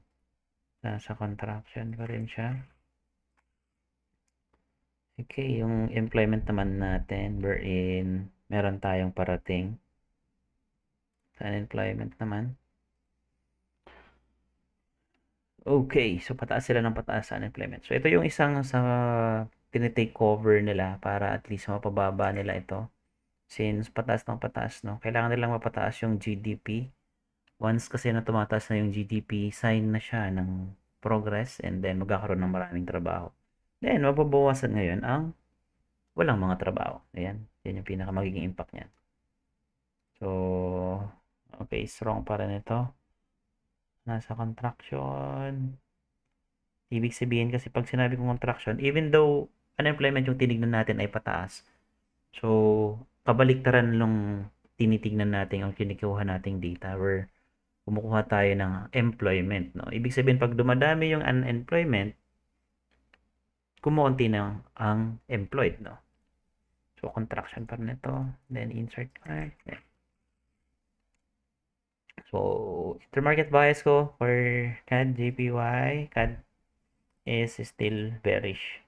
nasa contraction pa rin siya. Okay, yung employment naman natin wherein meron tayong parating sa unemployment naman. Okay, so pataas sila ng pataas sa unemployment. So ito yung isang sa tinitake cover nila para at least mapababa nila ito. Since pataas ng pataas, no? Kailangan nilang mapataas yung GDP. Once kasi na tumataas na yung GDP, sign na siya ng progress and then magkakaroon ng maraming trabaho. Then, mababawasan ngayon ang walang mga trabaho. Ayan, yan yung pinaka magiging impact niyan. So, okay, strong pa rin ito. Nasa contraction. Ibig sabihin kasi pag sinabi kong contraction, even though unemployment yung tinignan natin ay pataas, so, kabaliktaran nung tinitignan natin ang kinikuha nating data where kumukuha tayo ng employment, no? Ibig sabihin, pag dumadami yung unemployment, kumukunti na ang employed, no? So, contraction pa rin ito. Then, insert card. So, intermarket bias ko for CAD, JPY, CAD is still bearish.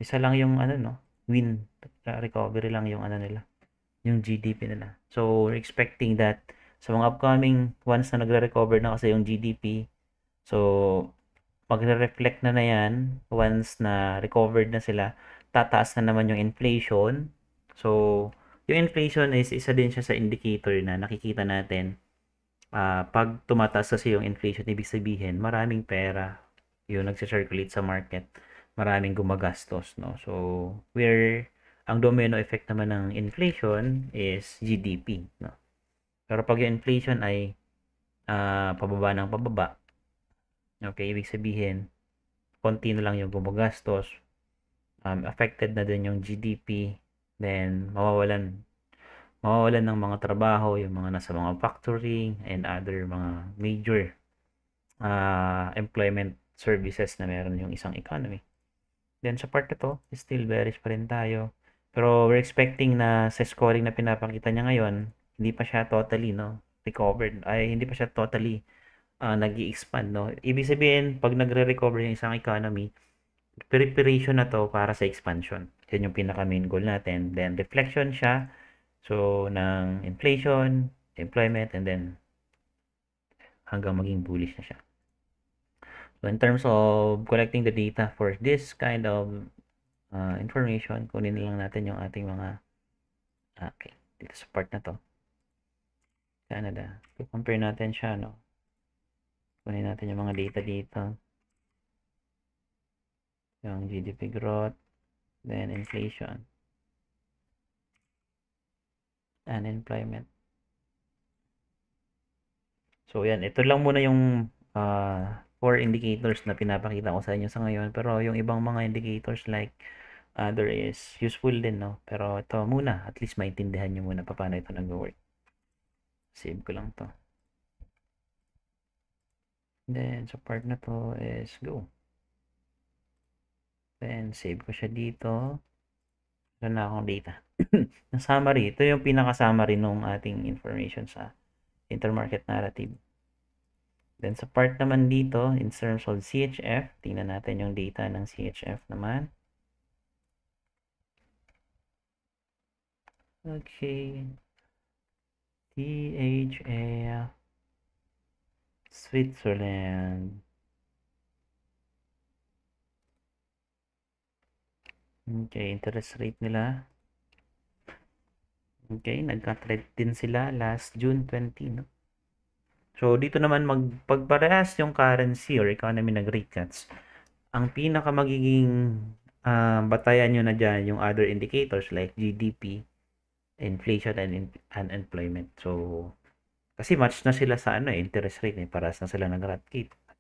Isa lang yung ano, no? Win. Recovery lang yung ano nila. Yung GDP nila. So, we're expecting that sa mga upcoming, once na nagre-recover na kasi yung GDP, so, magre-reflect na yan once na recovered na sila, tataas na naman yung inflation. So, yung inflation is isa din siya sa indicator na nakikita natin. Pag tumataas kasi yung inflation, ibig sabihin maraming pera yung nagsa-circulate sa market, maraming gumagastos, no? So, ang domino effect naman ng inflation is GDP, no? Pero pag yung inflation ay pababa ng pababa, okay, ibig sabihin konti na lang yung gumagastos, affected na din yung GDP, then mawawalan ng mga trabaho, yung mga nasa mga factory and other mga major employment services na meron yung isang economy. Then sa part na to, still bearish pa rin tayo. Pero we're expecting na sa scoring na pinapakita niya ngayon, hindi pa siya totally recovered. Ay, hindi pa siya totally nag-i-expand, no? Ibig sabihin, pag nagre-recover yung isang economy, preparation na to para sa expansion. Yan yung pinaka main goal natin. Then reflection siya so ng inflation, employment, and then hanggang maging bullish na siya. So in terms of collecting the data for this kind of information, kunin lang natin yung ating mga okay, dito sa part na to. Canada. So compare natin siya, no? Kunin natin yung mga data dito. Yung GDP growth, then inflation, unemployment. So, yan. Ito lang muna yung 4 indicators na pinapakita ko sa inyo sa ngayon. Pero yung ibang mga indicators like other is useful din, no? Pero ito muna. At least maintindihan nyo muna paano ito nag-work. Save ko lang to. Then, sa part na to is go. Then, save ko siya dito. Wala na akong data. Yung summary. Ito yung pinaka-summary ng ating information sa intermarket narrative. Then sa part naman dito, in terms of CHF, tingnan natin yung data ng CHF naman. Okay. THF Switzerland. Okay, interest rate nila. Okay, nagka-trade din sila last June 20, no? So, dito naman pagparehas yung currency or economy nag-rate cuts, ang pinaka magiging batayan nyo na dyan yung other indicators like GDP, inflation, and unemployment. So, kasi match na sila sa ano interest rate paras na sila ng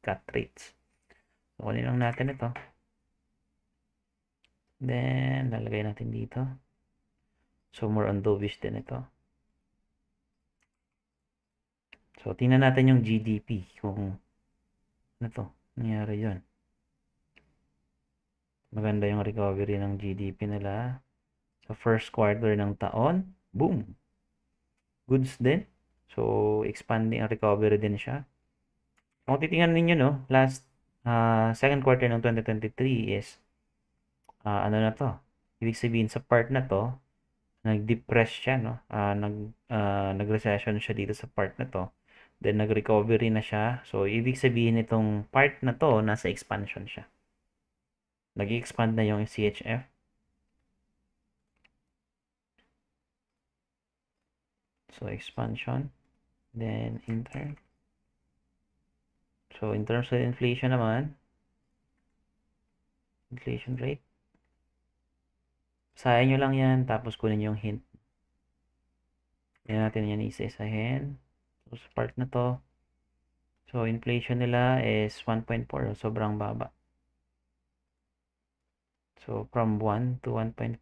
cut rates. So, kunin lang natin ito. Then, lalagay natin dito. So, more on dovish din ito. So, tingnan natin yung GDP. Kung ano to, nangyari yun. Maganda yung recovery ng GDP nila. Sa first quarter ng taon, boom! Goods din. So, expanding ang recovery din siya. Kung titingnan ninyo, no, second quarter ng 2023 is, ano na to? Ibig sabihin, sa part na to, nag-depress siya, no? Nag-recession siya dito sa part na to. Then, nag-recovery na siya. So, ibig sabihin itong part na to, nasa expansion siya. Nag-expand na yung CHF. So, expansion. Then, intern. So, in terms of inflation naman, inflation rate, basahin nyo lang yan, tapos kunin yung hint. Yan natin yan isa-isahin. So, sa part na to, so, inflation nila is 1.4. Sobrang baba. So, from 1 to 1.4.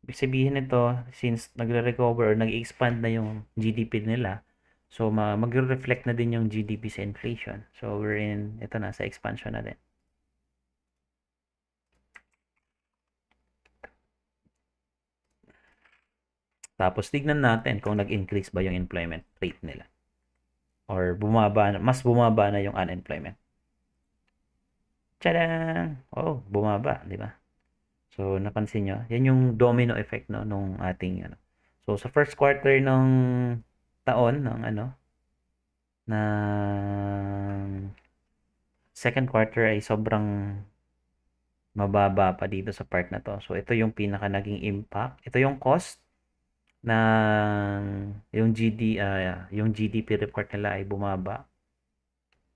Ibig sabihin nito, since nagre-recover or nag-expand na yung GDP nila, so, magre-reflect na din yung GDP sa inflation. So, ito na, sa expansion na din. Tapos, tignan natin kung nag-increase ba yung employment rate nila. Or mas bumaba na yung unemployment. Tadang! Oh, bumaba, di ba? So, napansin nyo, yan yung domino effect, no, nung ating, ano. So, sa first quarter ng taon, ng second quarter ay sobrang mababa pa dito sa part na to. So, ito yung pinaka naging impact. Ito yung cost ng yung GDP report nila ay bumaba.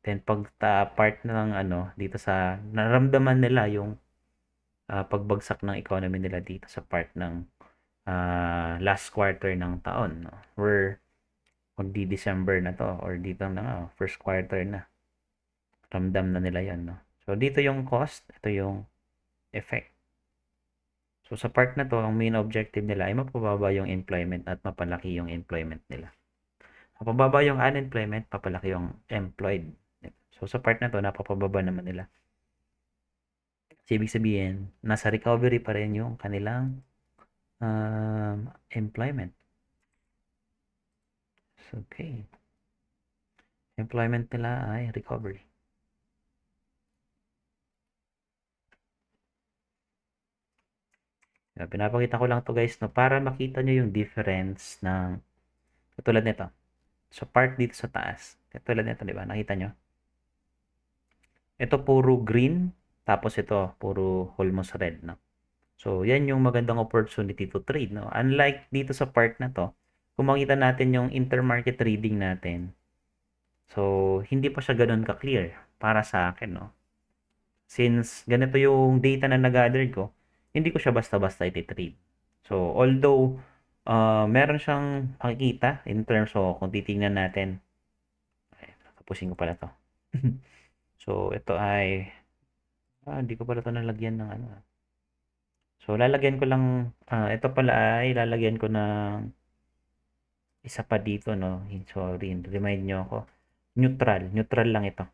Then, part ng dito sa naramdaman nila yung pagbagsak ng economy nila dito sa part ng last quarter ng taon, no? Where magdi-December na to or dito na first quarter na. Ramdam na nila 'yan, no? So dito yung cost, ito yung effect. So sa part na to, ang main objective nila ay mapababa yung employment at mapalaki yung employment nila. Mapababa yung unemployment, papalaki yung employed. So sa part na to, napapababa naman nila. So, ibig sabihin, nasa recovery pa rin yung kanilang employment. Okay. Employment nila ay recovery. Pinapakita ko lang to guys, no, para makita nyo yung difference ng katulad nito. So part dito sa taas. Katulad nito, di ba? Nakita nyo? Ito puro green, tapos ito puro almost red, no? So yan yung magandang opportunity to trade, no? Unlike dito sa part na to, kung makita natin yung intermarket trading natin, so hindi pa siya ganoon ka-clear para sa akin, no? Since ganito yung data na nag-gather ko, hindi ko siya basta-basta iti-trade. So, although meron siyang makikita in terms of kung titingnan natin, ay, tapusin ko pala to. So, ito ay, hindi ko pala to nalagyan ng ano. So, lalagyan ko lang, ito pala ay lalagyan ko ng isa pa dito, no? Sorry, remind nyo ako. Neutral lang ito.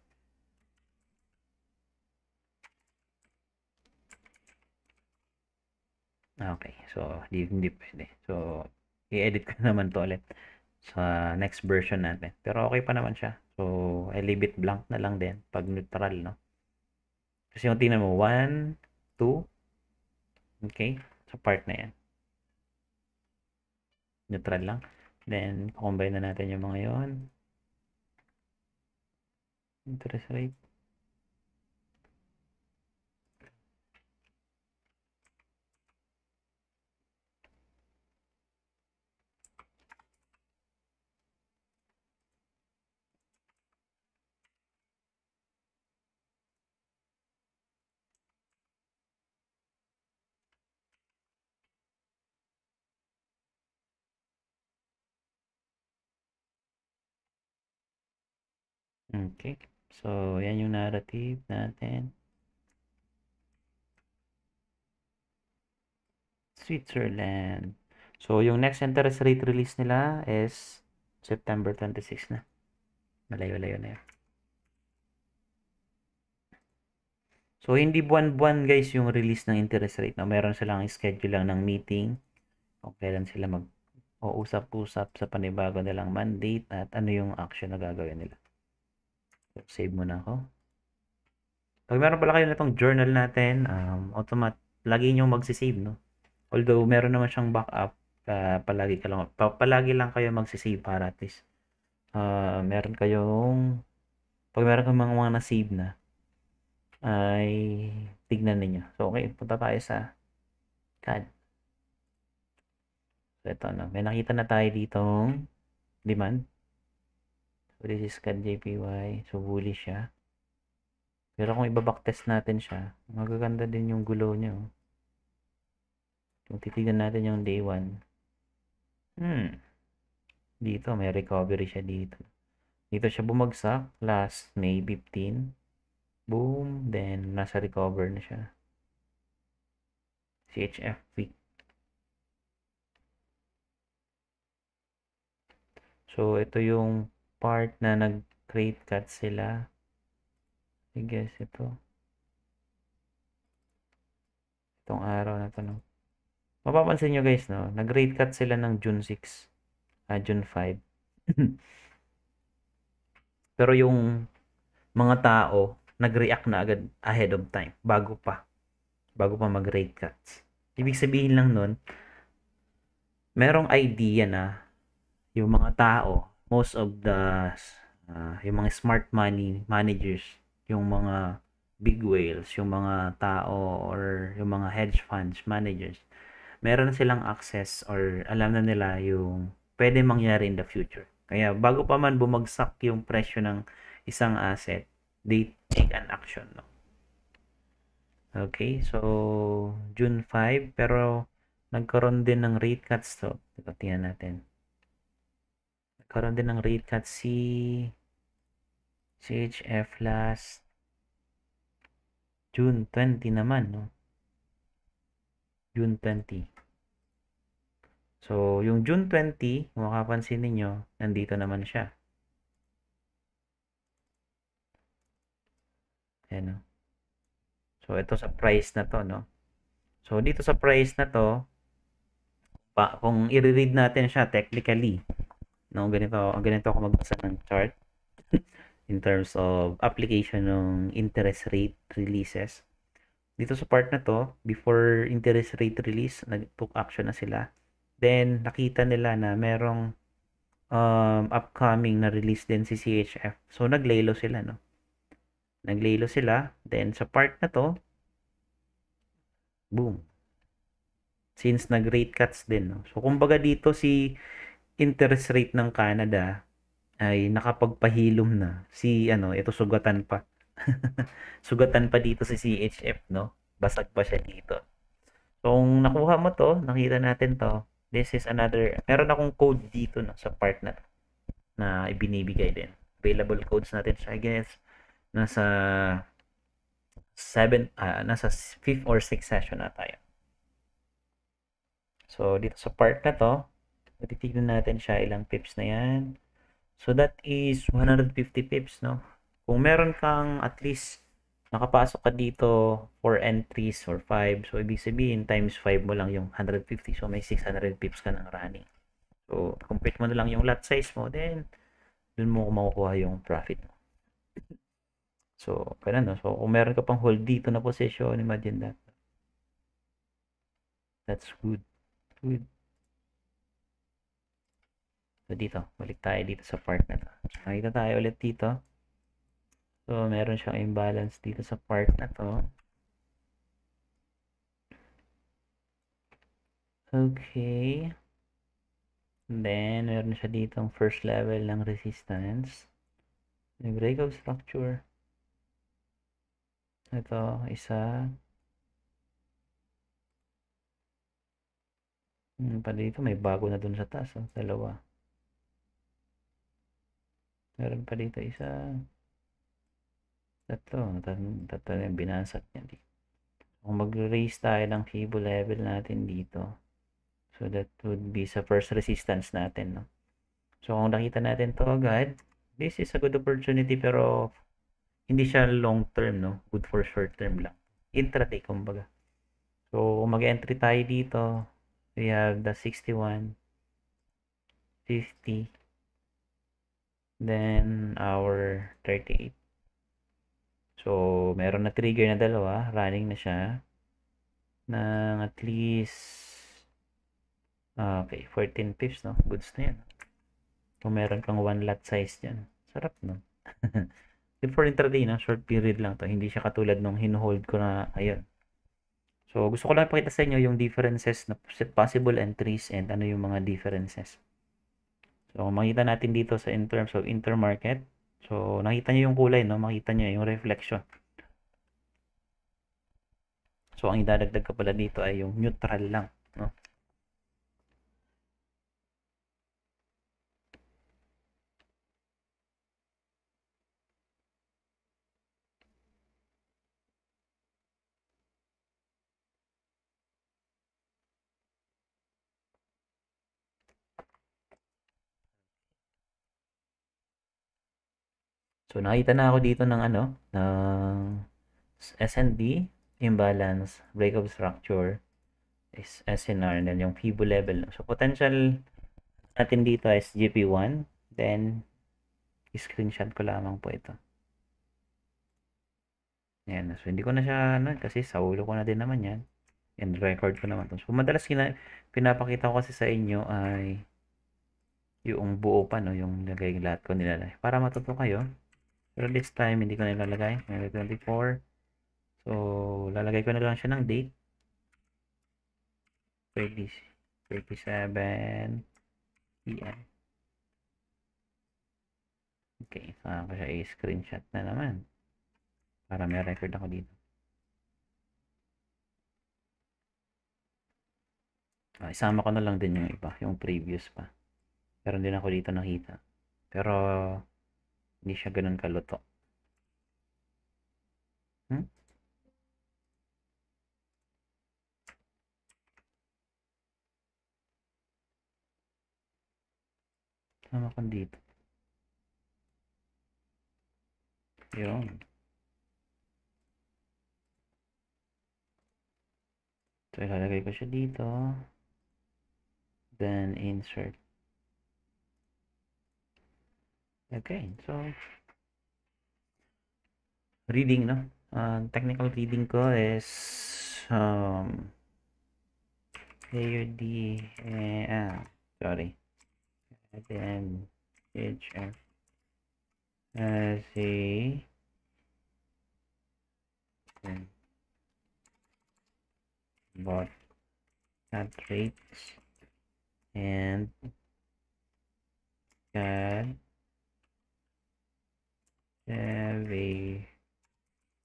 Okay, so hindi pwede. So, i-edit ko naman to ulit sa next version natin. Pero okay pa naman siya. So, I leave it blank na lang din pag neutral, no? Kasi yung tingnan mo, 1, 2, okay? Sa part na yan. Neutral lang. Then, combine na natin yung mga yon. Interest rate. Okay. So, yan yung narrative natin. Switzerland. So, yung next interest rate release nila is September 26 na. Malayo-layo na yun. So, hindi buwan-buwan guys yung release ng interest rate. No? Meron silang schedule lang ng meeting kung kailan sila mag-uusap-usap sa panibago nilang mandate at ano yung action na gagawin nila. So, save muna ako. Pag meron pala kayo nitong journal natin, lagi nyo magsisave, no? Although, meron naman siyang backup, palagi lang kayo magsisave para at least meron kayong, pag meron kang mga na-save na, ay tignan ninyo. So, okay, punta tayo sa CAD. So, ito, no? May nakita na tayo ditong demand. So, this is CAD JPY. So, bullish siya. Pero kung iba-backtest natin siya, magaganda din yung gulo niya. Oh. Kung titignan natin yung day 1. Dito, may recovery siya dito. Dito siya bumagsak last May 15. Boom. Then, nasa recover na siya. CHF week. So, ito yung part na nag-create cut sila. I guess ito. Itong araw na to, no? Mapapansin nyo guys, no? Nag-rate cut sila ng June 6. June 5. Pero yung mga tao, nag-react na agad ahead of time. Bago pa mag-rate cuts. Ibig sabihin lang nun, merong idea na yung mga tao, most of the yung mga smart money managers, yung mga big whales, yung mga tao or yung mga hedge funds managers, meron silang access or alam na nila yung pwede mangyari in the future. Kaya bago pa man bumagsak yung presyo ng isang asset, they take an action. No? Okay, so June 5, pero nagkaroon din ng rate cuts to. Tingnan natin. Nagkaroon din ng rate cuts si CHF last June 20 naman, no? June 20. So, yung June 20, kung makapansin ninyo, nandito naman siya. Ayan, no? So, ito sa price na to, no? So, dito sa price na to, kung i-read natin siya technically, no? Ganito ako magbasa ng chart in terms of application ng interest rate releases. Dito sa part na to, before interest rate release, nag-took action na sila. Then, nakita nila na merong upcoming na release din si CHF. So, naglaylo sila, no? Naglaylo sila. Then, sa part na to, boom. Since nag-rate cuts din, no? So, kumbaga dito si interest rate ng Canada ay nakapagpahilom na. Ito sugatan pa. Sugatan pa dito si CHF, no? Basag pa siya dito. So, kung nakuha mo to, nakita natin to, this is another, meron akong code dito no, sa part na to, na ibinibigay din. Available codes natin siya, I guess, nasa 5th or 6th session na tayo. So, dito sa part na to, titignan natin siya, ilang pips na yan. So, that is 150 pips, no? Kung meron kang at least nakapasok ka dito 4 entries or 5, so ibig sabihin times 5 mo lang yung 150, so may 600 pips ka ng running. So, compute mo na lang yung lot size mo, then dun mo makukuha yung profit mo. So, ganun, no? So, kung meron ka pang hold dito na position, imagine that. That's good. Good. So, dito, balik tayo dito sa part na to. Nakita tayo ulit dito. So, meron siyang imbalance dito sa part na to. Okay. And then, meron siya ditong first level ng resistance. Yung breakout structure. Ito, isa. Pa dito, may bago na dun sa taas. Oh. Dalawa. Meron pa dito isa. Tatlo yung binasag niya dito. Kung mag-raise tayo ng Fibo level natin dito. So, that would be sa first resistance natin, no? So, kung nakita natin to agad, this is a good opportunity pero hindi siya long term, no? Good for short term lang. Intraday, kumbaga. So, mag-entry tayo dito. We have the 61, 50, then our 38. So, meron na trigger na dalawa. Running na siya ng at least okay, 14 pips, no? Goods na yan. Kung meron kang 1 lot size dyan. Sarap, no? Good for intraday, no? Short period lang to. Hindi siya katulad nung hinuhold ko na, ayun. So, gusto ko lang pakita sa inyo yung differences na possible entries and ano yung mga differences. So, makita natin dito sa in terms of intermarket. So, nakita nyo yung kulay, no? Makita nyo yung reflection. So, ang idadagdag ka pala dito ay yung neutral lang, no? So, nakita na ako dito ng ano, ng S&D, imbalance, break of structure, is SNR, and then yung Fibo level. So, potential natin dito is GP1, then screenshot ko lamang po ito. Yan. So, hindi ko na siya, ano, kasi sa ulo ko na din naman yan. And record ko naman to. So, madalas pinapakita ko kasi sa inyo ay yung buo pa, no? Yung lagay lahat ko nilalagay. Para matuto kayo. Pero this time, hindi ko nilalagay. 24. So, lalagay ko na lang siya ng date. 30, 37 p.m. Okay. Saan ko siya i-screenshot na naman. Para may record ako dito. Isama ko na lang din yung iba. Yung previous pa. Pero hindi na ako dito nakita. Pero, hindi siya ganun kaluto. Hmm? Sama ko dito. Yun. So, ilalagay ko siya dito. Then, insert. Okay. So, reading, no? Technical reading ko is layer D, sorry. And then, HF as a bot cat rates and can have a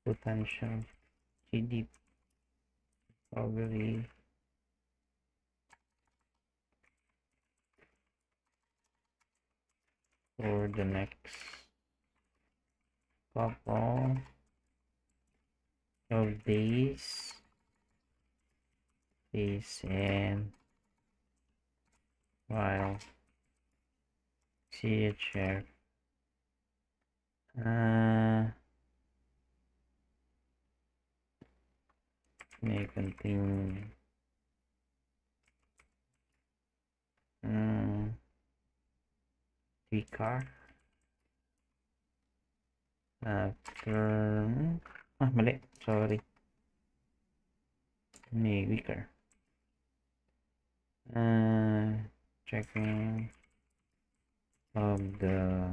potential GDP recovery for the next couple of days and while CHF may contain weaker after mali, sorry, may weaker checking of the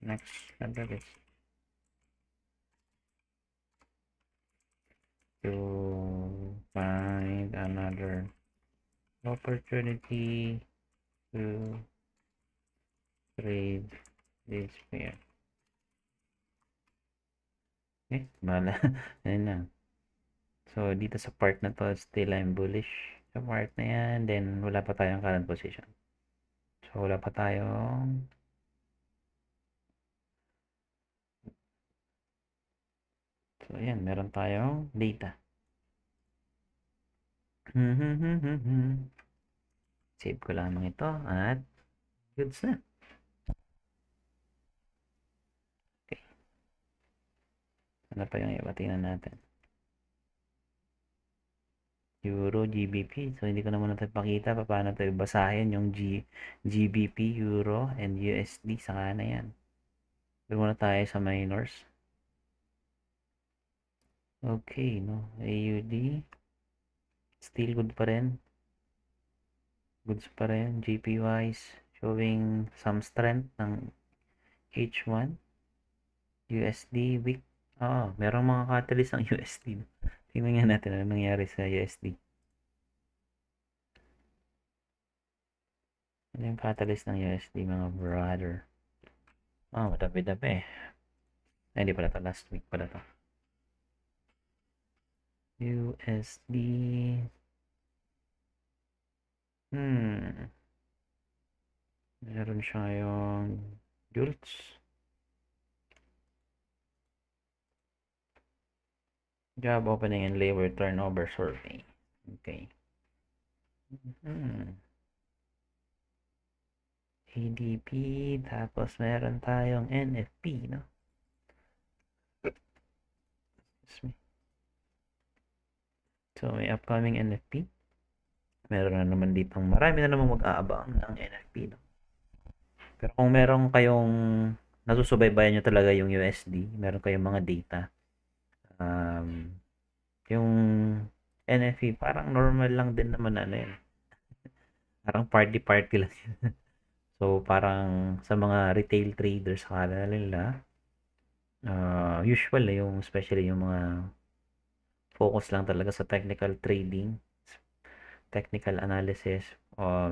next candidates to find another opportunity to trade this pair. Bala. Ayun na. So, dito sa part na to, still I'm bullish sa part na yan. Then, wala pa tayong current position. So, wala pa tayong So, ayan, meron tayong data. Save ko lamang ito at goods na. Okay. Ano pa yung iba? Tingnan natin. Euro, GBP. So, hindi ko naman natin pakita paano tayo basahin yung GBP, Euro, and USD. Saka na yan. Doon muna tayo sa minors. Okay, no? AUD. Still good pa rin. Goods pa rin. GPYs showing some strength ng H1. USD weak. Merong mga catalyst ng USD. Tingnan nga natin ano nangyari sa USD. Ano yung catalyst ng USD, mga brother? Madabi-dabi. Ay, hindi pala to. Last week pala to. USD. Meron siya yung JOLTS. Job opening and labor turnover survey. Okay. ADP. Tapos meron tayong NFP, no? Excuse me. So, may upcoming NFP. Meron na naman dito. Marami na naman mag-aabang ng NFP, no? Pero kung meron kayong nasusubaybayan nyo talaga yung USD, meron kayong mga data. Yung NFP, parang normal lang din naman ano yun. Parang party-party lang yun. So, parang sa mga retail traders, akala nila, usual na yung, especially yung mga focus lang talaga sa technical trading, technical analysis.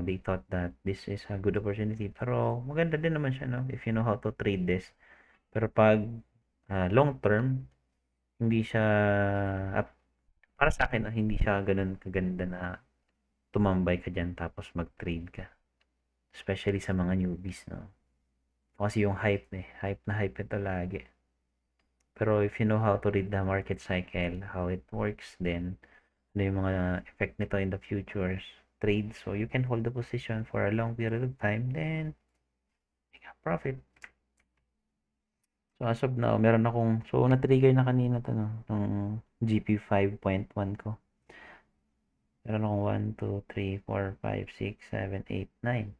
They thought that this is a good opportunity. Pero maganda din naman siya, no? If you know how to trade this. Pero pag long term, hindi siya, para sa akin, hindi siya ganun kaganda na tumambay ka dyan tapos mag-trade ka. Especially sa mga newbies, no? Kasi yung hype na hype ito lagi. Pero if you know how to read the market cycle, how it works, then ano yung mga effect nito in the futures trade, so you can hold the position for a long period of time, then make a profit. So as of now, meron akong, so na-trigger na kanina to, no, ng GP 5.1 ko. Meron akong 1, 2, 3, 4, 5, 6, 7, 8, 9.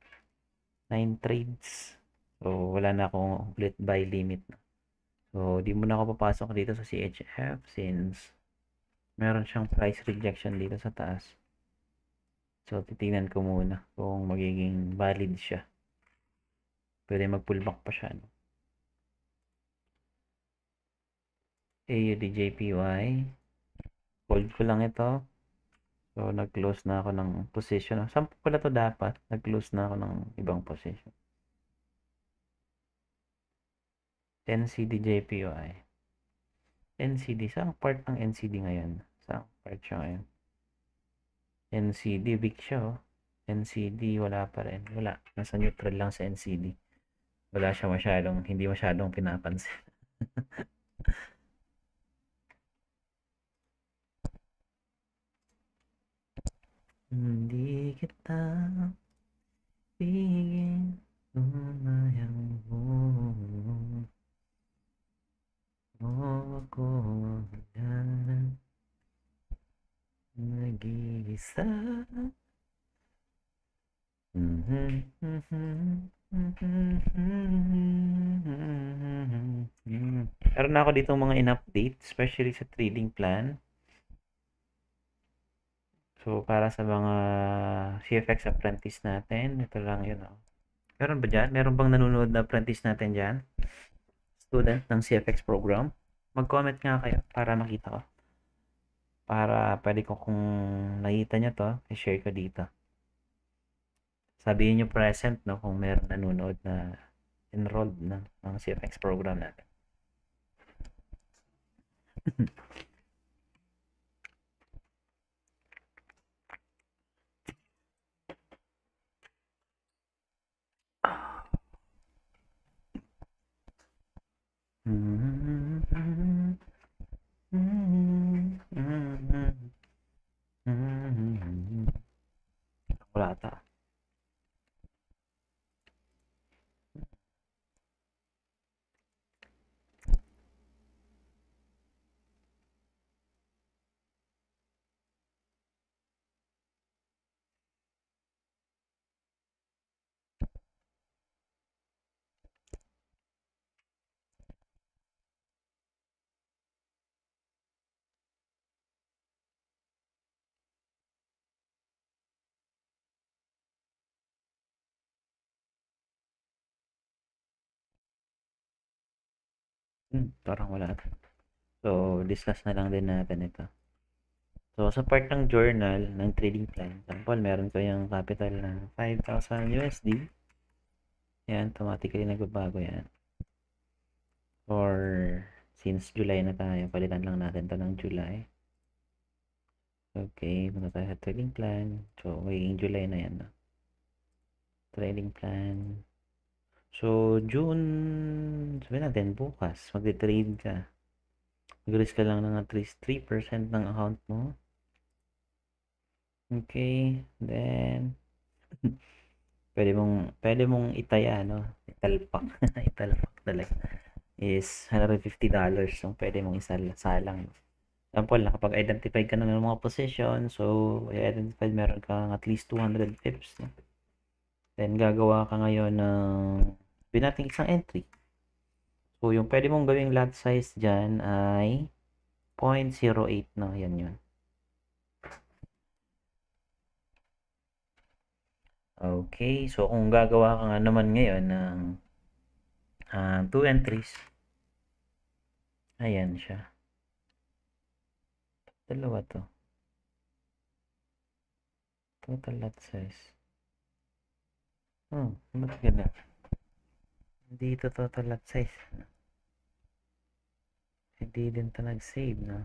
9 trades. So wala na akong ulit buy limit. So di muna ako papasok dito sa CHF since meron siyang price rejection dito sa taas. So titingnan ko muna kung magiging valid siya. Pwede mag-pullback pa siya, no? AUDJPY. Hold ko lang ito. So, nag-close na ako ng position. Saan pala to dapat? Nag-close na ako ng ibang position. NCDJPY. NCD. Saan part ng NCD ngayon? Saan part siya ngayon? NCD. Big siya, oh. NCD. Wala pa rin. Wala. Nasa neutral lang sa NCD. Wala siya masyadong, hindi masyadong pinapansin. Hindi kita bigyan umayang mo. Ako yan nag-iisa. Meron na ako dito mga in-update, especially sa trading plan. So, para sa mga CFX apprentice natin, ito lang yun. Oh. Meron ba dyan? Meron bang nanonood na apprentice natin dyan? Student ng CFX program? Mag-comment nga kayo para makita ko. Para pwede ko kung nakita nyo to, i-share ko dito. Sabihin nyo present, no, kung meron nanonood na enrolled na ng CFX program natin. Parang wala. So, discuss na lang din natin ito. So, sa part ng journal ng trading plan, example, meron ko yung capital na 5,000 USD. Yan, automatically nagbabago yan. Or, since July na tayo, palitan lang natin to ng July. Okay, muna tayo sa trading plan. So, magiging July na yan. No? Trading plan. So, June, sabihin natin, bukas, magte-trade ka. Mag-risk ka lang ng at least 3% ng account mo. Okay, then, pwede mong itaya, no? Italpak. Italpak talaga. Is $150. So, pwede mong isalang. Example, nakapag-identify ka na ng mga position. So, i-identify meron kang at least 200 pips. No? Then, gagawa ka ngayon ng binating isang entry. So, yung pwede mong gawing lot size dyan ay 0.08 na. Yan yun. Okay. So, kung gagawa ka nga naman ngayon ng 2 entries, ayan siya. Dalawa to. Total lot size. Ba't ganun? Hindi ito total lot size. Hindi din ito nag-save, no?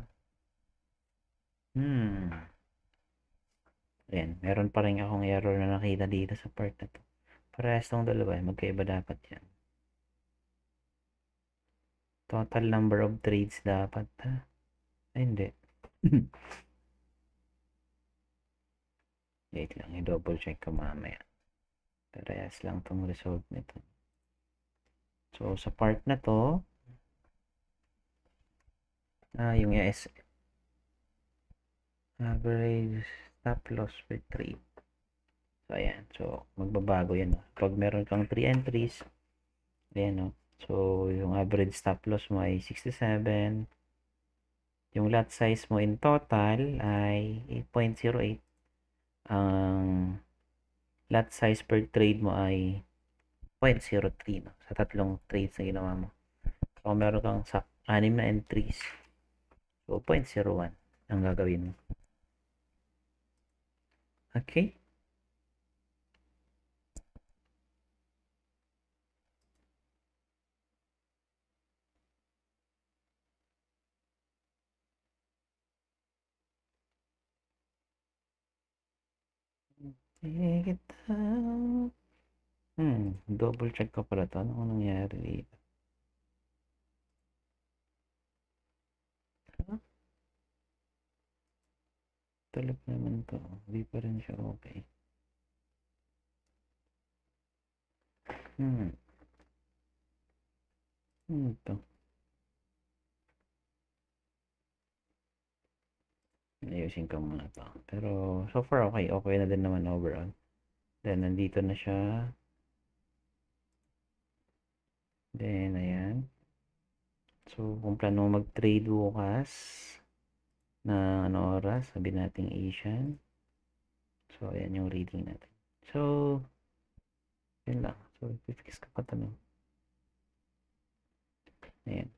Ayan, meron pa rin akong error na nakita dito sa part na to. Parehas tong dalawa, magkaiba dapat yan. Total number of trades dapat, ha? Ay, hindi. Wait lang, i-double check ko mamaya. Parehas lang tong result nito. So, sa part na to, yung average stop loss per trade. So, ayan. So, magbabago yan. Pag meron kang 3 entries, ayan, no? So, yung average stop loss mo ay 67. Yung lot size mo in total ay 8.08. Ang lot size per trade mo ay 0.03, no? Sa tatlong trades na ginawa mo. So, meron kang 6 na entries. So, 0.01 ang gagawin mo. Okay? Take it out. Double check ko pala to. Ano nangyari dito? Talap naman to. Hindi pa rin siya okay. Ito. Ayusin ko muna to. Pero, so far, okay. Okay na din naman overall. Then, nandito na siya. Then, ayan. So, kung plano mag-trade bukas na ano oras, sabi nating Asian. So, ayan yung reading natin. So, yun lang. So, fix ka pa tanong. Ayan.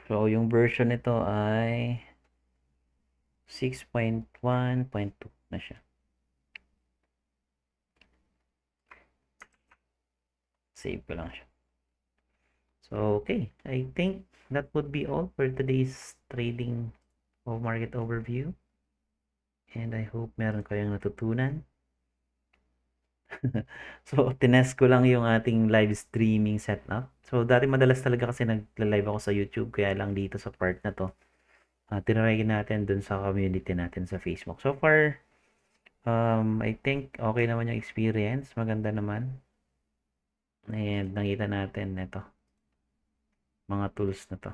So, yung version nito ay 6.1.2 na siya. Save ko lang siya. So, okay. I think that would be all for today's trading of market overview. And I hope meron kayong natutunan. So, tinest ko lang yung ating live streaming setup. So, dati madalas talaga kasi nagla-live ako sa YouTube. Kaya lang dito sa part na to, tinry natin dun sa community natin sa Facebook. So far, I think okay naman yung experience. Maganda naman. And nakita natin ito. Mga tools na to.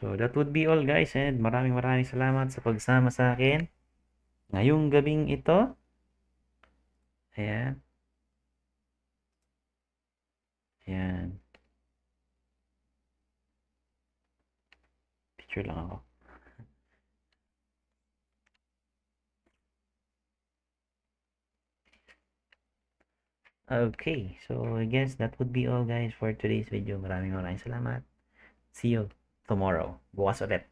So, that would be all guys. And maraming salamat sa pagsama sa akin. Ngayong gabing ito. Ayan. Ayan. Picture lang ako. Okay, so I guess that would be all guys for today's video. Maraming salamat. See you tomorrow. Bukas ulit.